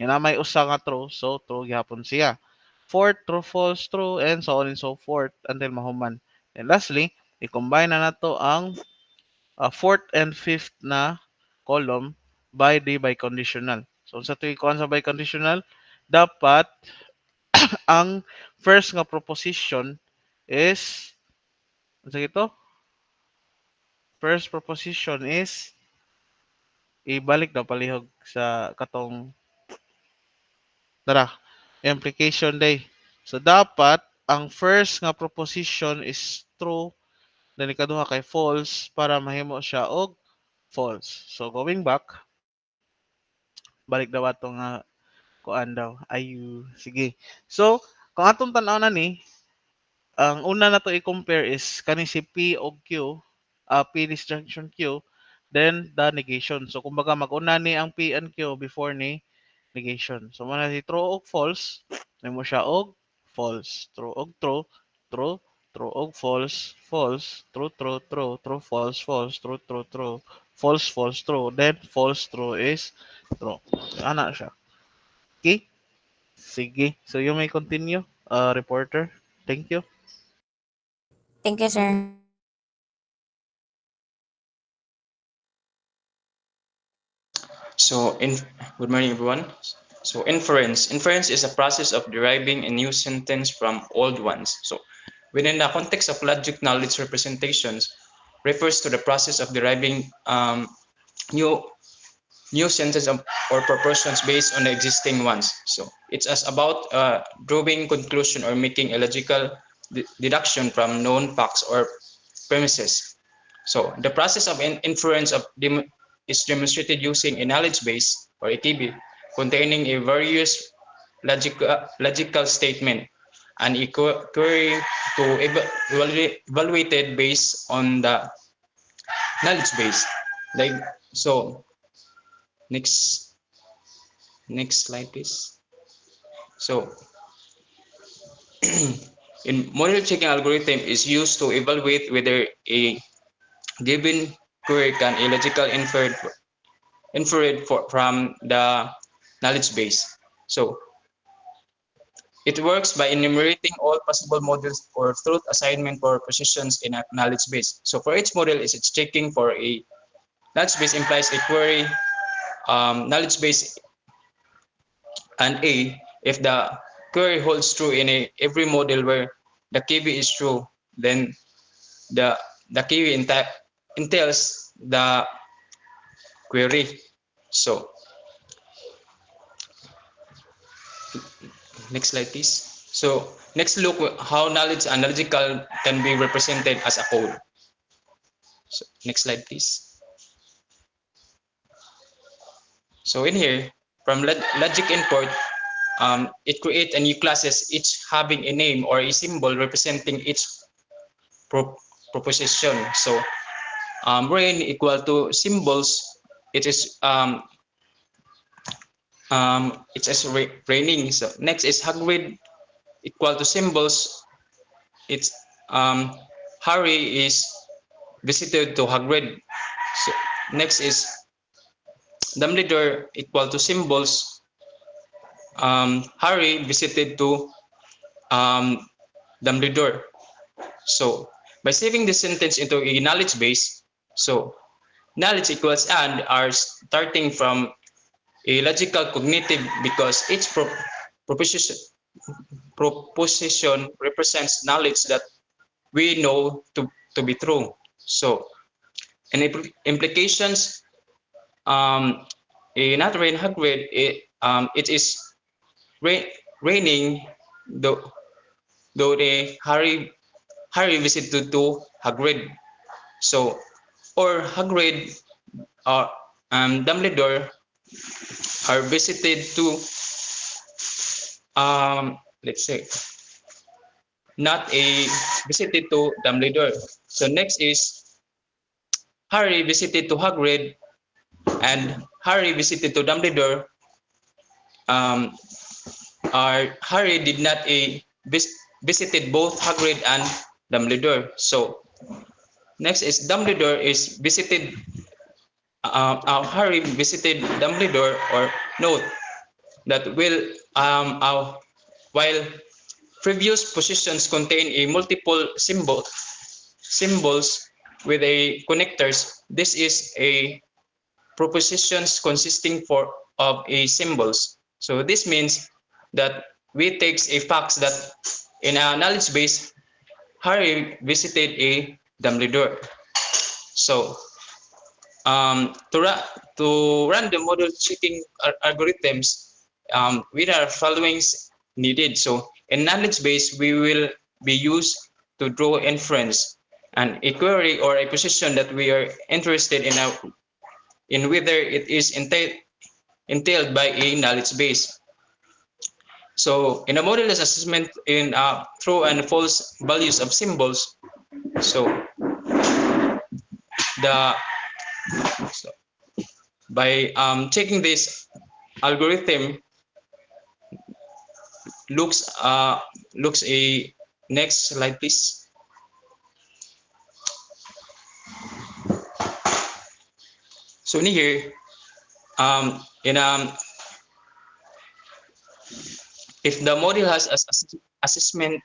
Speaker 1: yan na may usa nga true, so true gyapon siya. Fourth, true, false, true, and so on and so forth until mahuman. And lastly, i-combine na nato ang fourth and fifth na column by the biconditional. So sa tuig kuan sa biconditional, dapat ang first nga proposition is ano sa ito? First proposition is ibalik daw palihog sa katong tara implication day. So dapat ang first nga proposition is true, then ikaduha kay false para mahimo siya og false. So going back, balik daw ato nga kuan daw. Ayu, sige. So kung atong tan-aw ni, ang una na to i-compare is kani si P og Q, P disjunction Q, then the negation. So kumbaga mag-una ni ang P and Q before ni negation. So muna si true og false, may mo siya og false. True og true, true, true og false, false, true, true, true, true, false, false, true, true, true, false, false, true. Then false, true is true. Ana siya. Okay? Sige. So you may continue, reporter. Thank you.
Speaker 5: Thank you, sir.
Speaker 8: So, good morning, everyone. So, inference is a process of deriving a new sentence from old ones. So, within the context of logic knowledge representations, refers to the process of deriving new sentence or proportions based on the existing ones. So, it's as about drawing conclusion or making a logical deduction from known facts or premises. So, the process of inference is demonstrated using a knowledge base or a KB containing a various logical statement and a query to evaluated based on the knowledge base. Like so, next slide, please. So, in model checking algorithm is used to evaluate whether a given query can a logical inferred from the knowledge base. So it works by enumerating all possible models for truth assignment for positions in a knowledge base. So for each model is it's checking for a knowledge base implies a query knowledge base and A if the query holds true in every model where the KV is true, then the KV entails the query. So next slide, please. So next look how knowledge and logical can be represented as a code. So next slide, please. So in here, from logic import, it creates a new classes, each having a name or a symbol representing each proposition. So rain equal to symbols. It is raining. So next is Hagrid equal to symbols. It's Harry is visited to Hagrid. So next is Dumbledore equal to symbols. Harry visited to Dumbledore. So by saving this sentence into a knowledge base, so knowledge equals and are starting from a logical cognitive because each proposition represents knowledge that we know to be true. So and implications not rain Hagrid, it is raining though the Harry Harry visited to Hagrid. So, or Hagrid or Dumbledore are visited to let's say not a visited to Dumbledore. So next is Harry visited to Hagrid and Harry visited to Dumbledore. Um, Harry did not visited both Hagrid and Dumbledore. So next is Dumbledore is visited. Harry visited Dumbledore, or note that while previous positions contain a multiple symbols with a connectors. This is a propositions consisting of a symbols. So this means that we takes a fact that in a knowledge base, Harry visited a Dumbledore. So to run the model checking algorithms, we are following needed. So in knowledge base, we will be used to draw inference, and a query or a position that we are interested in whether it is entailed by a knowledge base. So in a model assessment in true and false values of symbols, so the so by checking this algorithm looks a next slide please. So in here in if the model has assessment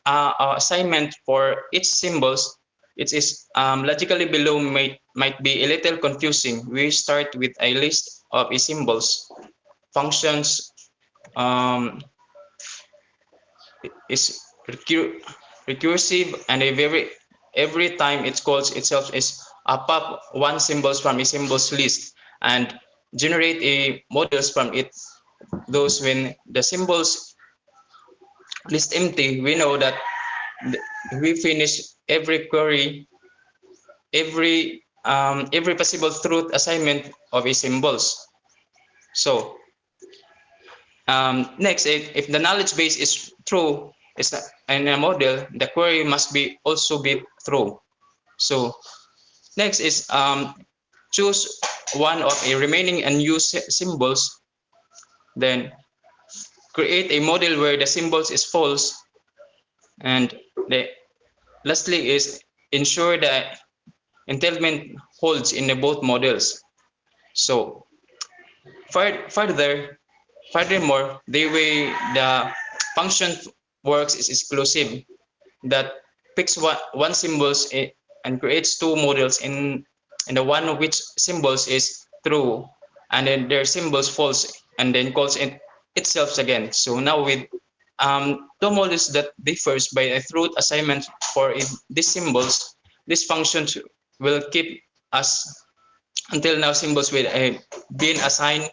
Speaker 8: assignment for each symbols, it is logically below might be a little confusing. We start with a list of a symbols, functions, is recursive, and a every time it calls itself is a pop one symbols from a symbols list and generate a models from it. Those when the symbols list empty, we know that we finish every query, every possible truth assignment of a symbols. So next, if the knowledge base is true, is in a model, the query must be also be true. So next is choose one of a remaining unused symbols, then create a model where the symbols is false, and the lastly is ensure that entailment holds in the both models. So furthermore, the way the function works is exclusive, that picks one symbols and creates two models in the one of which symbols is true and then their symbols false and then calls it itself again. So now with two models that differs by a truth assignment for these symbols, these functions will keep us until now symbols will been assigned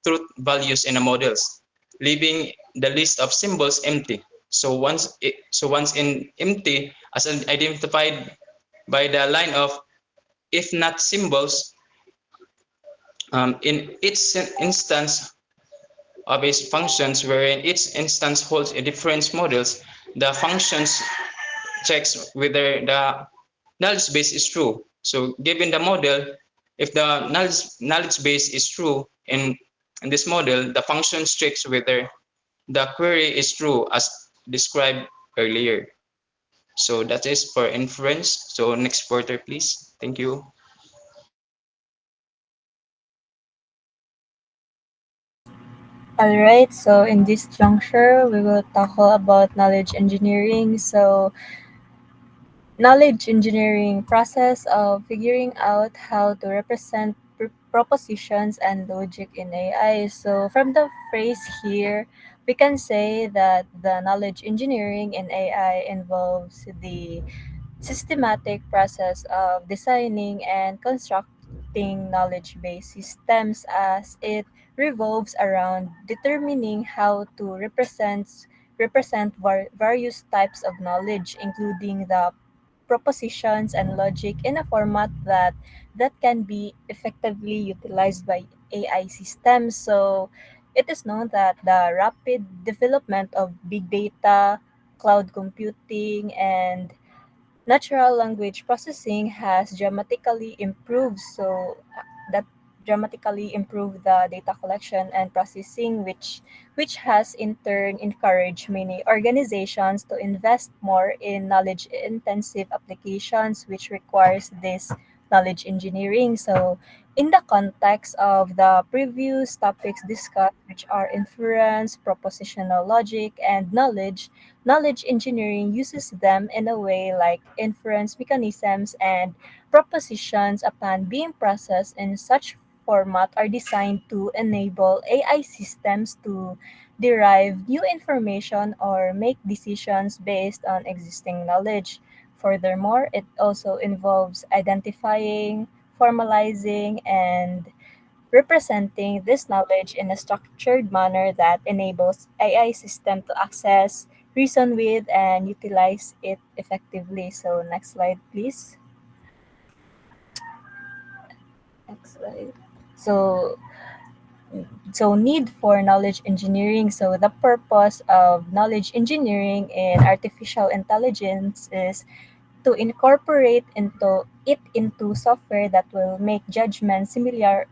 Speaker 8: truth values in the models, leaving the list of symbols empty. So once in empty, as identified by the line of if not symbols, in each instance of its functions, wherein each instance holds a different models, the functions checks whether the knowledge base is true. So given the model, if the knowledge base is true in this model, the function checks whether the query is true as described earlier. So that is for inference. So next quarter, please. Thank you.
Speaker 9: Alright, so in this juncture, we will tackle about knowledge engineering. So knowledge engineering process of figuring out how to represent propositions and logic in AI. So from the phrase here, we can say that the knowledge engineering in AI involves the systematic process of designing and constructing knowledge-based systems as it revolves around determining how to represent represent various types of knowledge, including the propositions and logic in a format that can be effectively utilized by AI systems. So it is known that the rapid development of big data, cloud computing, and natural language processing has dramatically improved. So that dramatically improved the data collection and processing, which has in turn encouraged many organizations to invest more in knowledge intensive applications which requires this knowledge engineering. So in the context of the previous topics discussed, which are inference, propositional logic, and knowledge engineering uses them in a way like inference mechanisms and propositions upon being processed in such format are designed to enable AI systems to derive new information or make decisions based on existing knowledge. Furthermore, it also involves identifying, formalizing, and representing this knowledge in a structured manner that enables AI system to access, reason with, and utilize it effectively. So next slide, please. Next slide. So need for knowledge engineering. So the purpose of knowledge engineering in artificial intelligence is to incorporate into software that will make judgments similar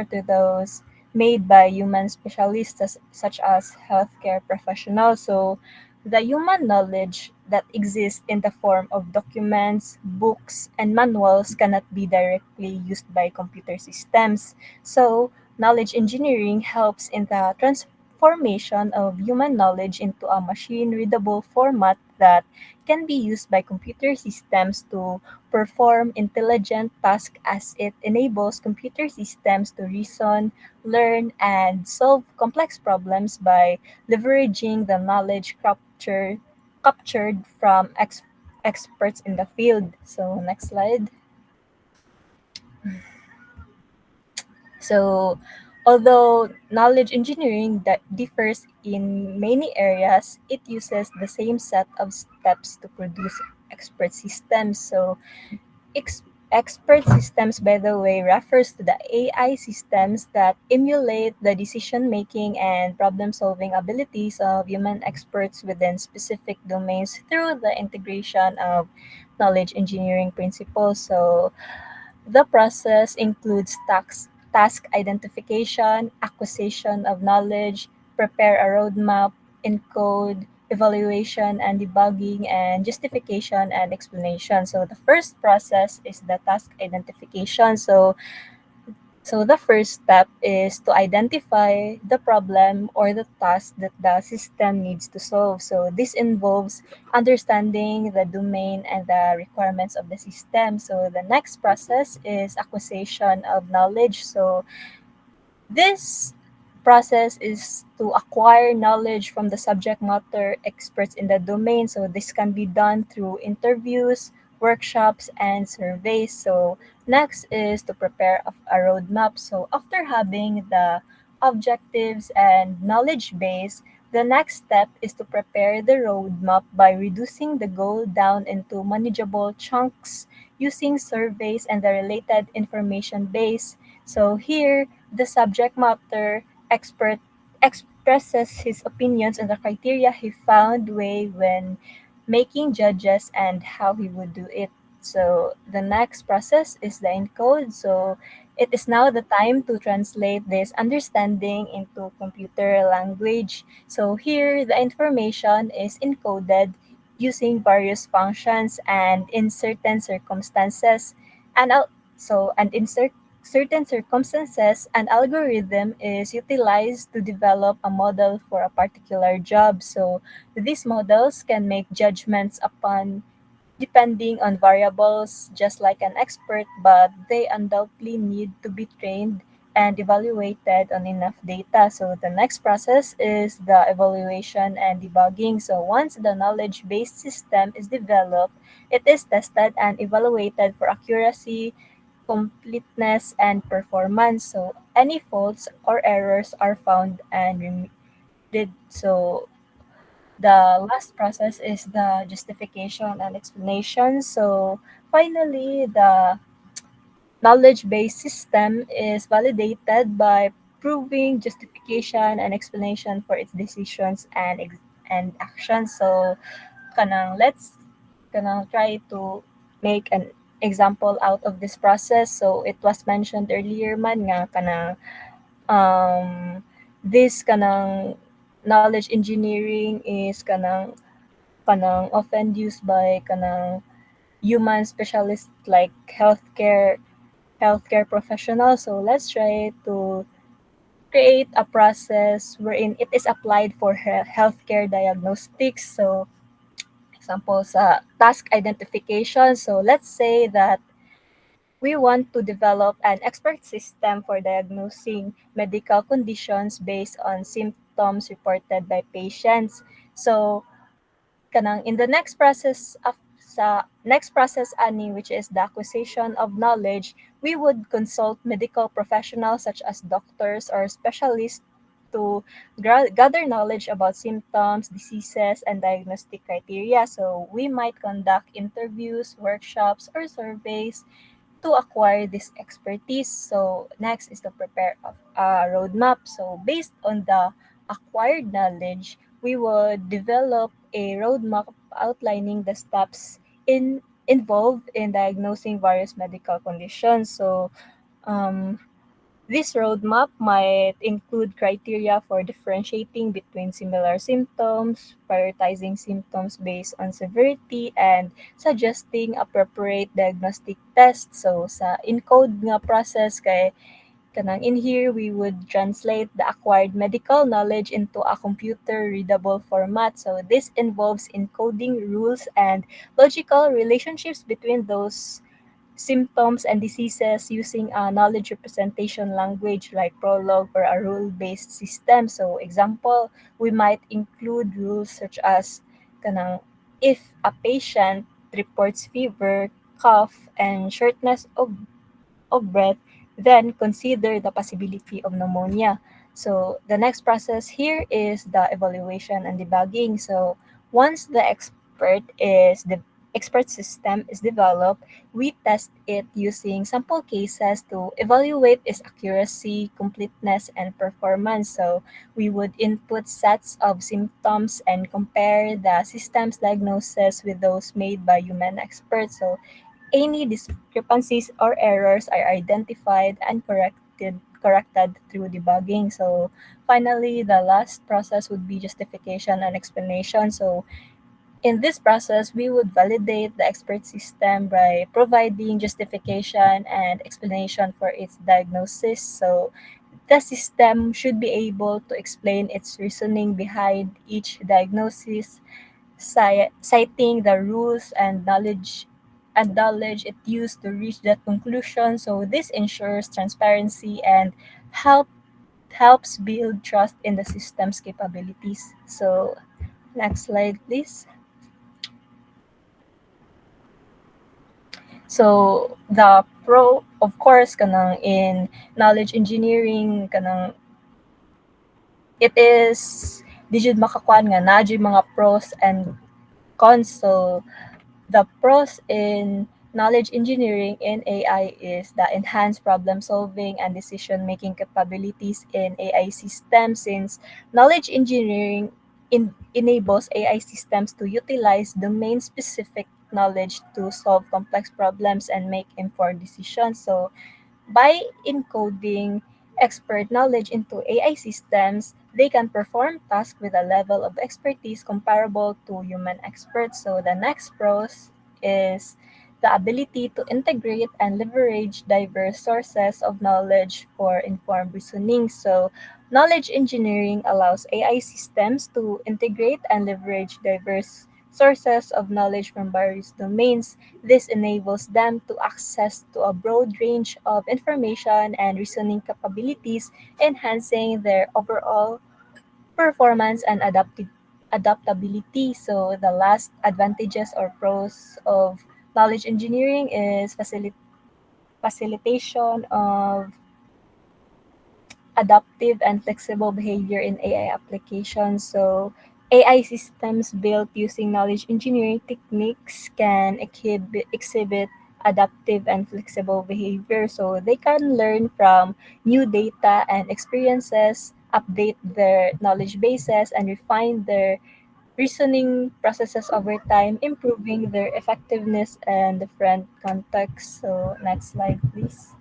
Speaker 9: to those made by human specialists such as healthcare professionals. So, the human knowledge that exists in the form of documents, books, and manuals cannot be directly used by computer systems. So, knowledge engineering helps in the transformation of human knowledge into a machine readable format that can be used by computer systems to perform intelligent tasks as it enables computer systems to reason, learn, and solve complex problems by leveraging the knowledge captured from experts in the field. So, next slide. So, although knowledge engineering that differs in many areas, it uses the same set of steps to produce expert systems. So, expert systems, by the way, refers to the AI systems that emulate the decision making and problem solving abilities of human experts within specific domains through the integration of knowledge engineering principles. So, the process includes task identification, acquisition of knowledge, prepare a roadmap, encode, evaluation and debugging, and justification and explanation. So the first process is the task identification. So the first step is to identify the problem or the task that the system needs to solve. So this involves understanding the domain and the requirements of the system. So the next process is acquisition of knowledge. So this process is to acquire knowledge from the subject matter experts in the domain. So this can be done through interviews, workshops, and surveys. So next is to prepare a roadmap. So after having the objectives and knowledge base, the next step is to prepare the roadmap by reducing the goal down into manageable chunks using surveys and the related information base. So here, the subject matter expert expresses his opinions on the criteria he found way when making judges and how he would do it. So the next process is the encode. So it is now the time to translate this understanding into computer language. So here the information is encoded using various functions and in certain circumstances and in certain circumstances, an algorithm is utilized to develop a model for a particular job. So these models can make judgments upon depending on variables just like an expert, but they undoubtedly need to be trained and evaluated on enough data. So the next process is the evaluation and debugging. So once the knowledge-based system is developed, it is tested and evaluated for accuracy, completeness, and performance. So any faults or errors are found and remedied. So the last process is the justification and explanation. So finally, the knowledge-based system is validated by proving justification and explanation for its decisions and actions. So let's try to make an example out of this process. So it was mentioned earlier man nga um this knowledge engineering is kanang often used by human specialists like healthcare professionals. So let's try to create a process wherein it is applied for healthcare diagnostics. So example sa task identification. So let's say that we want to develop an expert system for diagnosing medical conditions based on symptoms reported by patients. So in the next process ani, which is the acquisition of knowledge, we would consult medical professionals such as doctors or specialists to gather knowledge about symptoms, diseases, and diagnostic criteria. So we might conduct interviews, workshops, or surveys to acquire this expertise. So next is to prepare a roadmap. So based on the acquired knowledge, we would develop a roadmap outlining the steps involved in diagnosing various medical conditions. So um, this roadmap might include criteria for differentiating between similar symptoms, prioritizing symptoms based on severity, and suggesting appropriate diagnostic tests. So sa encode nga process kay in here we would translate the acquired medical knowledge into a computer readable format. So this involves encoding rules and logical relationships between those symptoms and diseases using a knowledge representation language like Prolog or a rule-based system. So example, we might include rules such as if a patient reports fever, cough, and shortness of breath, then consider the possibility of pneumonia. So the next process here is the evaluation and debugging. So once the expert system is developed, we test it using sample cases to evaluate its accuracy, completeness, and performance. So we would input sets of symptoms and compare the system's diagnosis with those made by human experts. So any discrepancies or errors are identified and corrected through debugging. So finally, the last process would be justification and explanation. So in this process, we would validate the expert system by providing justification and explanation for its diagnosis. So the system should be able to explain its reasoning behind each diagnosis, citing the rules and knowledge it used to reach that conclusion. So this ensures transparency and help helps build trust in the system's capabilities. So next slide, please. So the pro, of course, in knowledge engineering, it is di jud makakuan nga na jud mga pros and cons. So the pros in knowledge engineering in AI is the enhanced problem solving and decision making capabilities in AI systems, since knowledge engineering enables AI systems to utilize domain specific knowledge to solve complex problems and make informed decisions. So by encoding expert knowledge into AI systems, they can perform tasks with a level of expertise comparable to human experts. So the next pros is the ability to integrate and leverage diverse sources of knowledge for informed reasoning. So knowledge engineering allows AI systems to integrate and leverage diverse sources of knowledge from various domains. This enables them to access to a broad range of information and reasoning capabilities, enhancing their overall performance and adaptability. So the last advantages or pros of knowledge engineering is facilitation of adaptive and flexible behavior in AI applications. So AI systems built using knowledge engineering techniques can exhibit adaptive and flexible behavior, so they can learn from new data and experiences, update their knowledge bases, and refine their reasoning processes over time, improving their effectiveness in different contexts. So, next slide, please.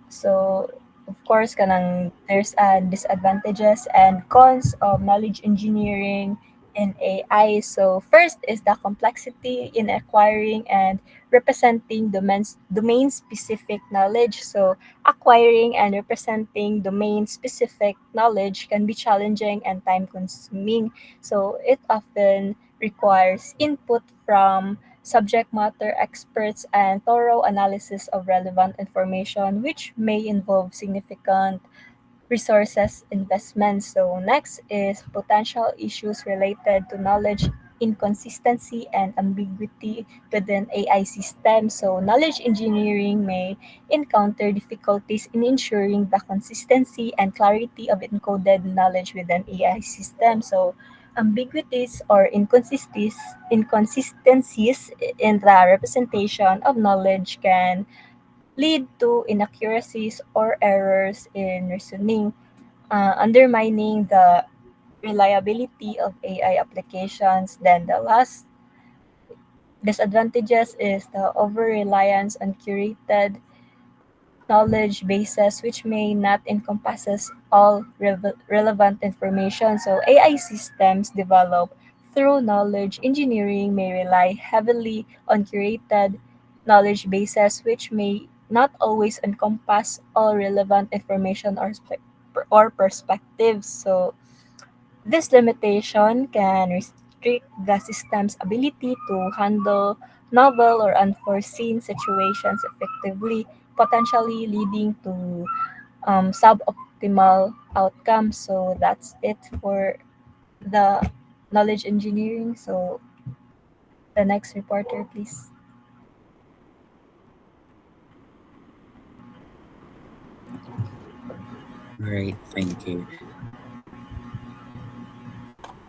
Speaker 9: So, of course, there's disadvantages and cons of knowledge engineering in AI. So, first is the complexity in acquiring and representing domain specific knowledge. So, acquiring and representing domain specific knowledge can be challenging and time consuming. So, it often requires input from subject matter experts, and thorough analysis of relevant information, which may involve significant resources investments. So next is potential issues related to knowledge inconsistency and ambiguity within AI systems. So knowledge engineering may encounter difficulties in ensuring the consistency and clarity of encoded knowledge within AI systems. So ambiguities or inconsistencies in the representation of knowledge can lead to inaccuracies or errors in reasoning, undermining the reliability of AI applications. Then the last disadvantages is the over-reliance on curated knowledge bases which may not encompasses all relevant information. So AI systems developed through knowledge engineering may rely heavily on curated knowledge bases which may not always encompass all relevant information or perspectives. So this limitation can restrict the system's ability to handle novel or unforeseen situations effectively, potentially leading to suboptimal outcomes. So that's it for the knowledge engineering. So the next reporter, please.
Speaker 3: All right, thank you.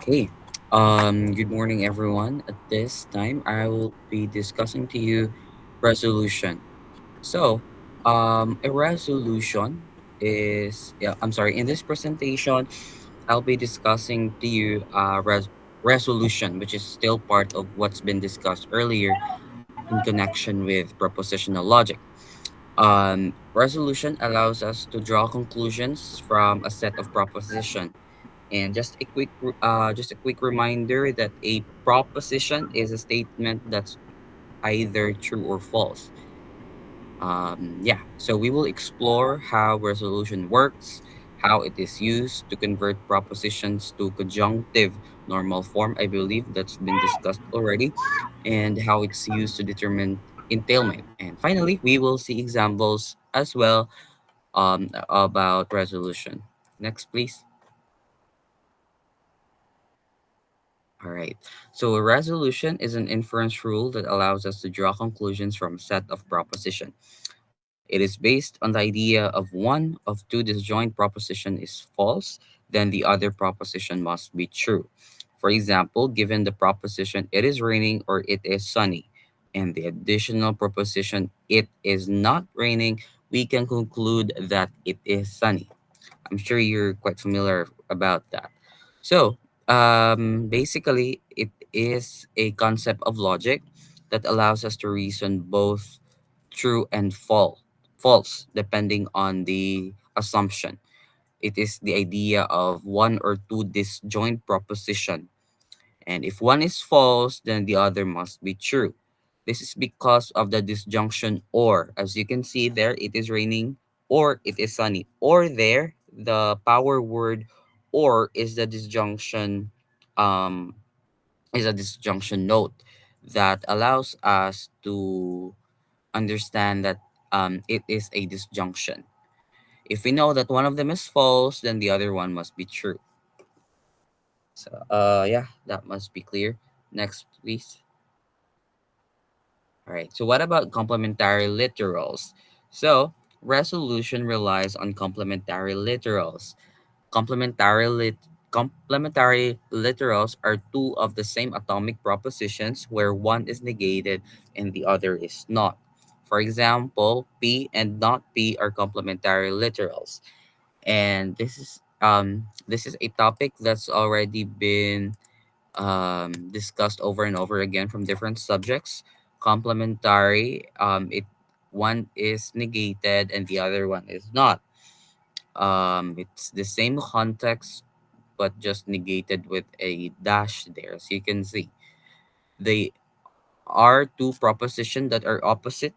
Speaker 3: Okay. Good morning, everyone. At this time, I will be discussing to you resolution. So, a resolution is, yeah, I'm sorry, in this presentation, I'll be discussing to you resolution, which is still part of what's been discussed earlier in connection with propositional logic. Resolution allows us to draw conclusions from a set of proposition. And just a quick reminder that a proposition is a statement that's either true or false. Yeah, so we will explore how resolution works, how it is used to convert propositions to conjunctive normal form. I believe that's been discussed already, and how it's used to determine entailment. And finally, we will see examples as well about resolution. Next, please. All right. So a resolution is an inference rule that allows us to draw conclusions from a set of proposition. It is based on the idea of one of two disjoint proposition is false, then the other proposition must be true. For example, given the proposition it is raining or it is sunny, and the additional proposition it is not raining, we can conclude that it is sunny. I'm sure you're quite familiar about that. So, basically, it is a concept of logic that allows us to reason both true and false, depending on the assumption. It is the idea of one or two disjoint proposition, and if one is false, then the other must be true. This is because of the disjunction or. As you can see there, it is raining or it is sunny. Or there, the power word or um is a disjunction note that allows us to understand that it is a disjunction. If we know that one of them is false, then the other one must be true. So yeah, that must be clear. Next, please. All right. So what about complementary literals? So resolution relies on complementary literals. Complementary lit- Complementary literals are two of the same atomic propositions where one is negated and the other is not. For example, P and not P are complementary literals. And this is a topic that's already been discussed over and over again from different subjects. Complementary, it one is negated and the other one is not. It's the same context but just negated with a dash there. So you can see they are two propositions that are opposite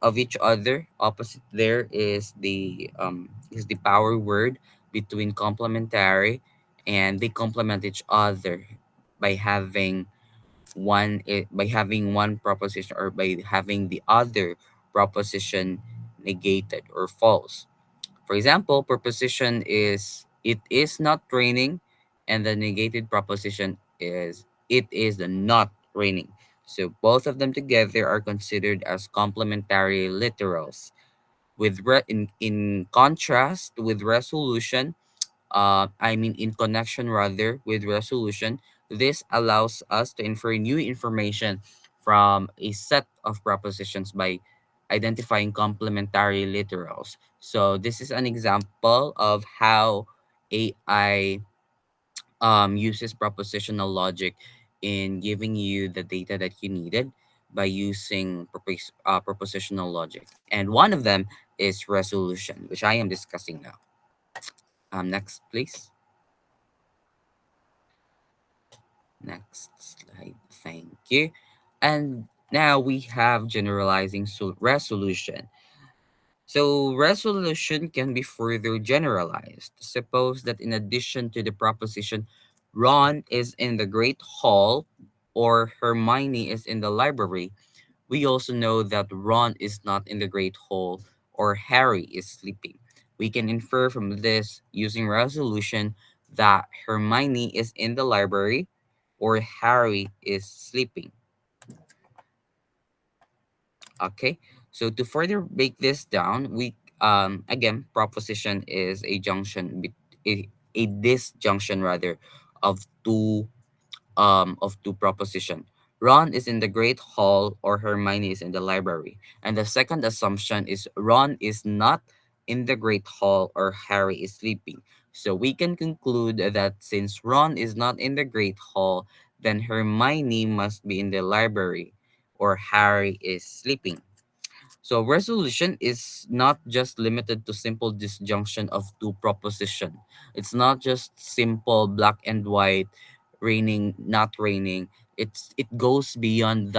Speaker 3: of each other. Opposite there is the power word between complementary, and they complement each other by having by having one proposition or by having the other proposition negated or false. For example, proposition is it is not raining, and the negated proposition is it is not raining. So both of them together are considered as complementary literals. In contrast with resolution, in connection rather with resolution, this allows us to infer new information from a set of propositions by identifying complementary literals. So this is an example of how AI uses propositional logic in giving you the data that you needed by using propositional logic. And one of them is resolution, which I am discussing now. Next, please. Next slide. Thank you. And now we have generalizing resolution. So resolution can be further generalized. Suppose that in addition to the proposition Ron is in the Great Hall or Hermione is in the library, we also know that Ron is not in the Great Hall or Harry is sleeping. We can infer from this using resolution that Hermione is in the library or Harry is sleeping. Okay, so to further break this down, we again proposition is a a disjunction rather of two proposition. Ron is in the Great Hall or Hermione is in the library. And the second assumption is Ron is not in the Great Hall or Harry is sleeping. So we can conclude that since Ron is not in the Great Hall, then Hermione must be in the library or Harry is sleeping. So resolution is not just limited to simple disjunction of two proposition. It's not just simple black and white, raining, not raining. It goes beyond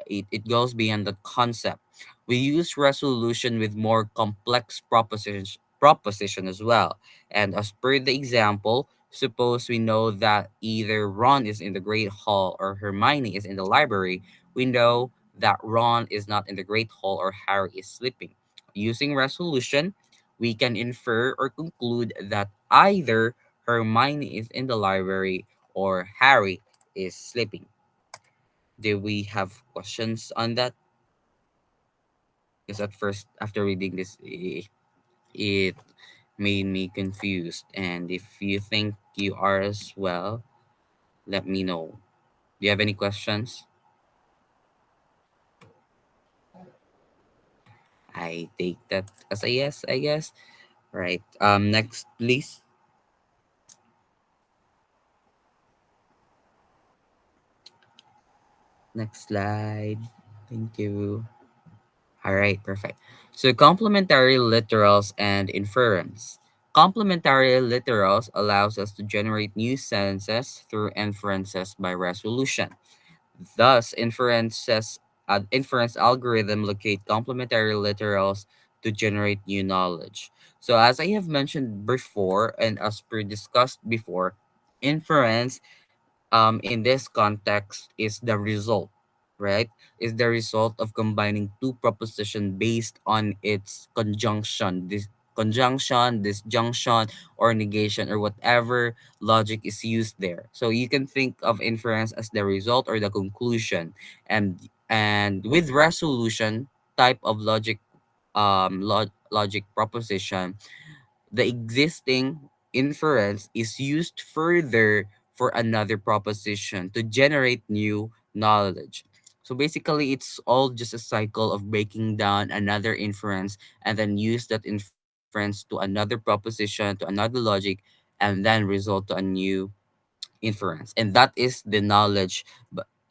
Speaker 3: it goes beyond that concept. We use resolution with more complex proposition as well. And as per the example, suppose we know that either Ron is in the Great Hall or Hermione is in the library. We know that Ron is not in the Great Hall or Harry is sleeping. Using resolution, we can infer or conclude that either Hermione is in the library or Harry is sleeping. Do we have questions on that? Because at first, after reading this, it made me confused. And if you think you are as well, let me know. Do you have any questions? I take that as a yes, I guess. Right. Next, please. Next slide. Thank you. All right, perfect. So complementary literals and inference. Complementary literals allows us to generate new sentences through inferences by resolution. Thus, inference algorithm locate complementary literals to generate new knowledge. So as I have mentioned before and as per discussed before, inference in this context is the result, right? Is the result of combining two proposition based on its conjunction, disjunction, or negation, or whatever logic is used there. So you can think of inference as the result or the conclusion, and with resolution type of logic, logic proposition, the existing inference is used further for another proposition to generate new knowledge. So basically, it's all just a cycle of breaking down another inference and then use that inference to another proposition, to another logic, and then result to a new inference. And that is the knowledge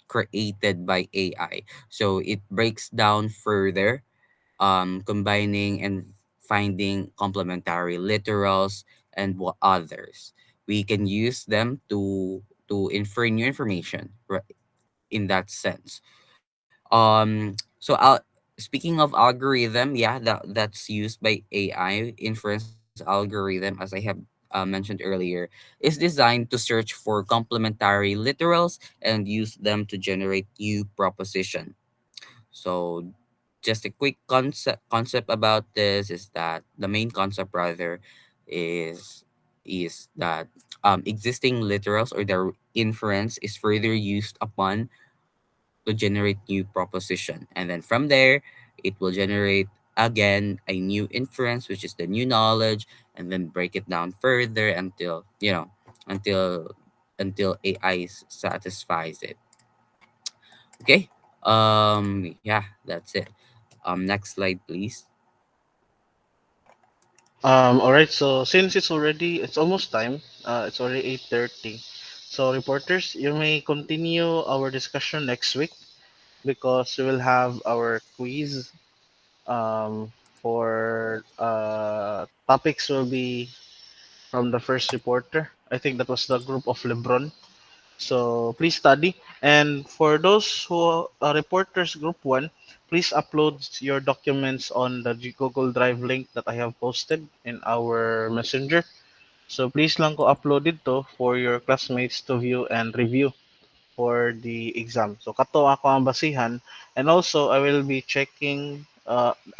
Speaker 3: created by AI. So it breaks down further, combining and finding complementary literals and what others. We can use them to infer new information, right, in that sense. Speaking of algorithm, yeah, that's used by AI. Inference algorithm, as I have mentioned earlier, is designed to search for complementary literals and use them to generate new proposition. So just a quick concept about this is that the main concept rather is is that existing literals or their inference is further used upon to generate new proposition, and then from there it will generate again a new inference, which is the new knowledge, and then break it down further until until AI satisfies it. Okay. Yeah, that's it. Next slide, please.
Speaker 1: All right. So since it's almost time. It's already 8:30. So reporters, you may continue our discussion next week because we will have our quiz. For topics will be from the first reporter. I think that was the group of LeBron. So please study. And for those who are reporters group one, please upload your documents on the Google Drive link that I have posted in our messenger. So please lang ko upload ito for your classmates to view and review for the exam. So kato ako ang basihan, and also I will be checking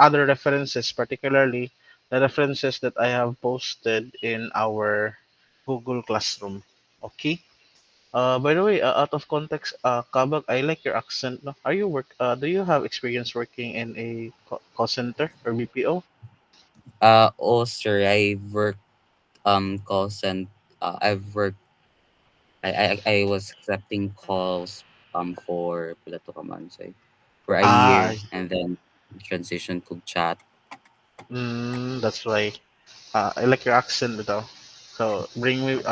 Speaker 1: other references, particularly the references that I have posted in our Google Classroom. Okay. By the way, out of context, Kabag, I like your accent. No? Are you work? Do you have experience working in a call center or BPO?
Speaker 3: Oh, sir, I've worked call center. I've worked. I was accepting calls for pila to ka months, for a
Speaker 1: Ah,
Speaker 3: year, and then transition to chat.
Speaker 1: that's why. I like your accent though. So bring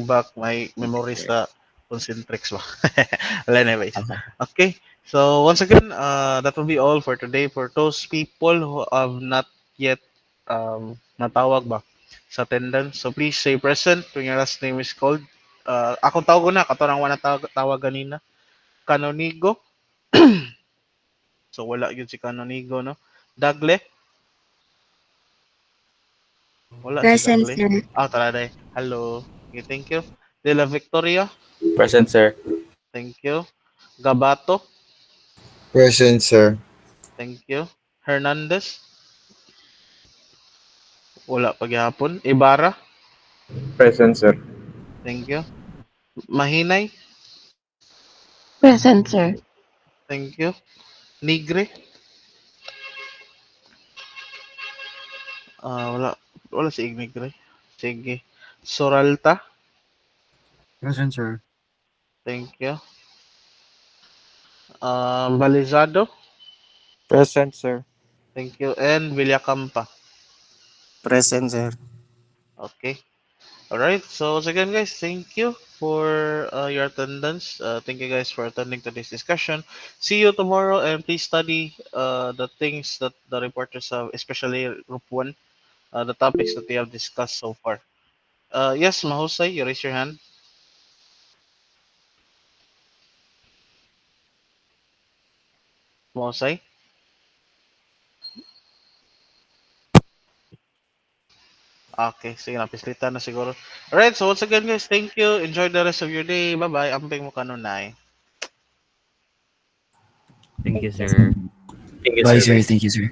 Speaker 1: back my
Speaker 3: Thank you,
Speaker 1: memories
Speaker 3: sir.
Speaker 1: sa Concentrix ba. Well, anyways. Okay. So once again, that will be all for today. For those people who have not yet natawag ba sa attendance, so please say present when your last name is called. Akong tawag ko na, kato nang wala tawag ganina. Canonigo. So wala yun si Canonigo, no? Dagle. Wala si
Speaker 10: Present,
Speaker 1: Dagle.
Speaker 10: sir.
Speaker 1: Tara day. Hello. Okay, thank you. De la Victoria.
Speaker 2: Present, sir.
Speaker 1: Thank you. Gabato.
Speaker 11: Present, sir.
Speaker 1: Thank you. Hernandez. Wala pagyapon. Ibarra.
Speaker 11: Present, sir.
Speaker 1: Thank you. Mahinay.
Speaker 4: Present, sir.
Speaker 1: Thank you. Nigre. Wala. Wala si Ignigre. Sige. Soralta.
Speaker 12: Present, sir.
Speaker 1: Thank you. Balizado.
Speaker 7: Present, sir.
Speaker 1: Thank you. And Villacampa.
Speaker 7: Present, sir.
Speaker 1: Okay. All right. So once again, guys, thank you for your attendance. Thank you guys for attending today's discussion. See you tomorrow, and please study the things that the reporters have, especially Group One, the topics that they have discussed so far. Yes, Mahusay, you raise your hand. Mahusay. Okay, sige na, pislitan na siguro. Alright, so once again, guys, thank you. Enjoy the rest of your day. Bye-bye. Amping mo kanunay.
Speaker 3: Thank you, sir.
Speaker 2: Thank you,
Speaker 12: Bye,
Speaker 2: sir.
Speaker 12: sir.
Speaker 2: Bye.
Speaker 12: Thank you, sir.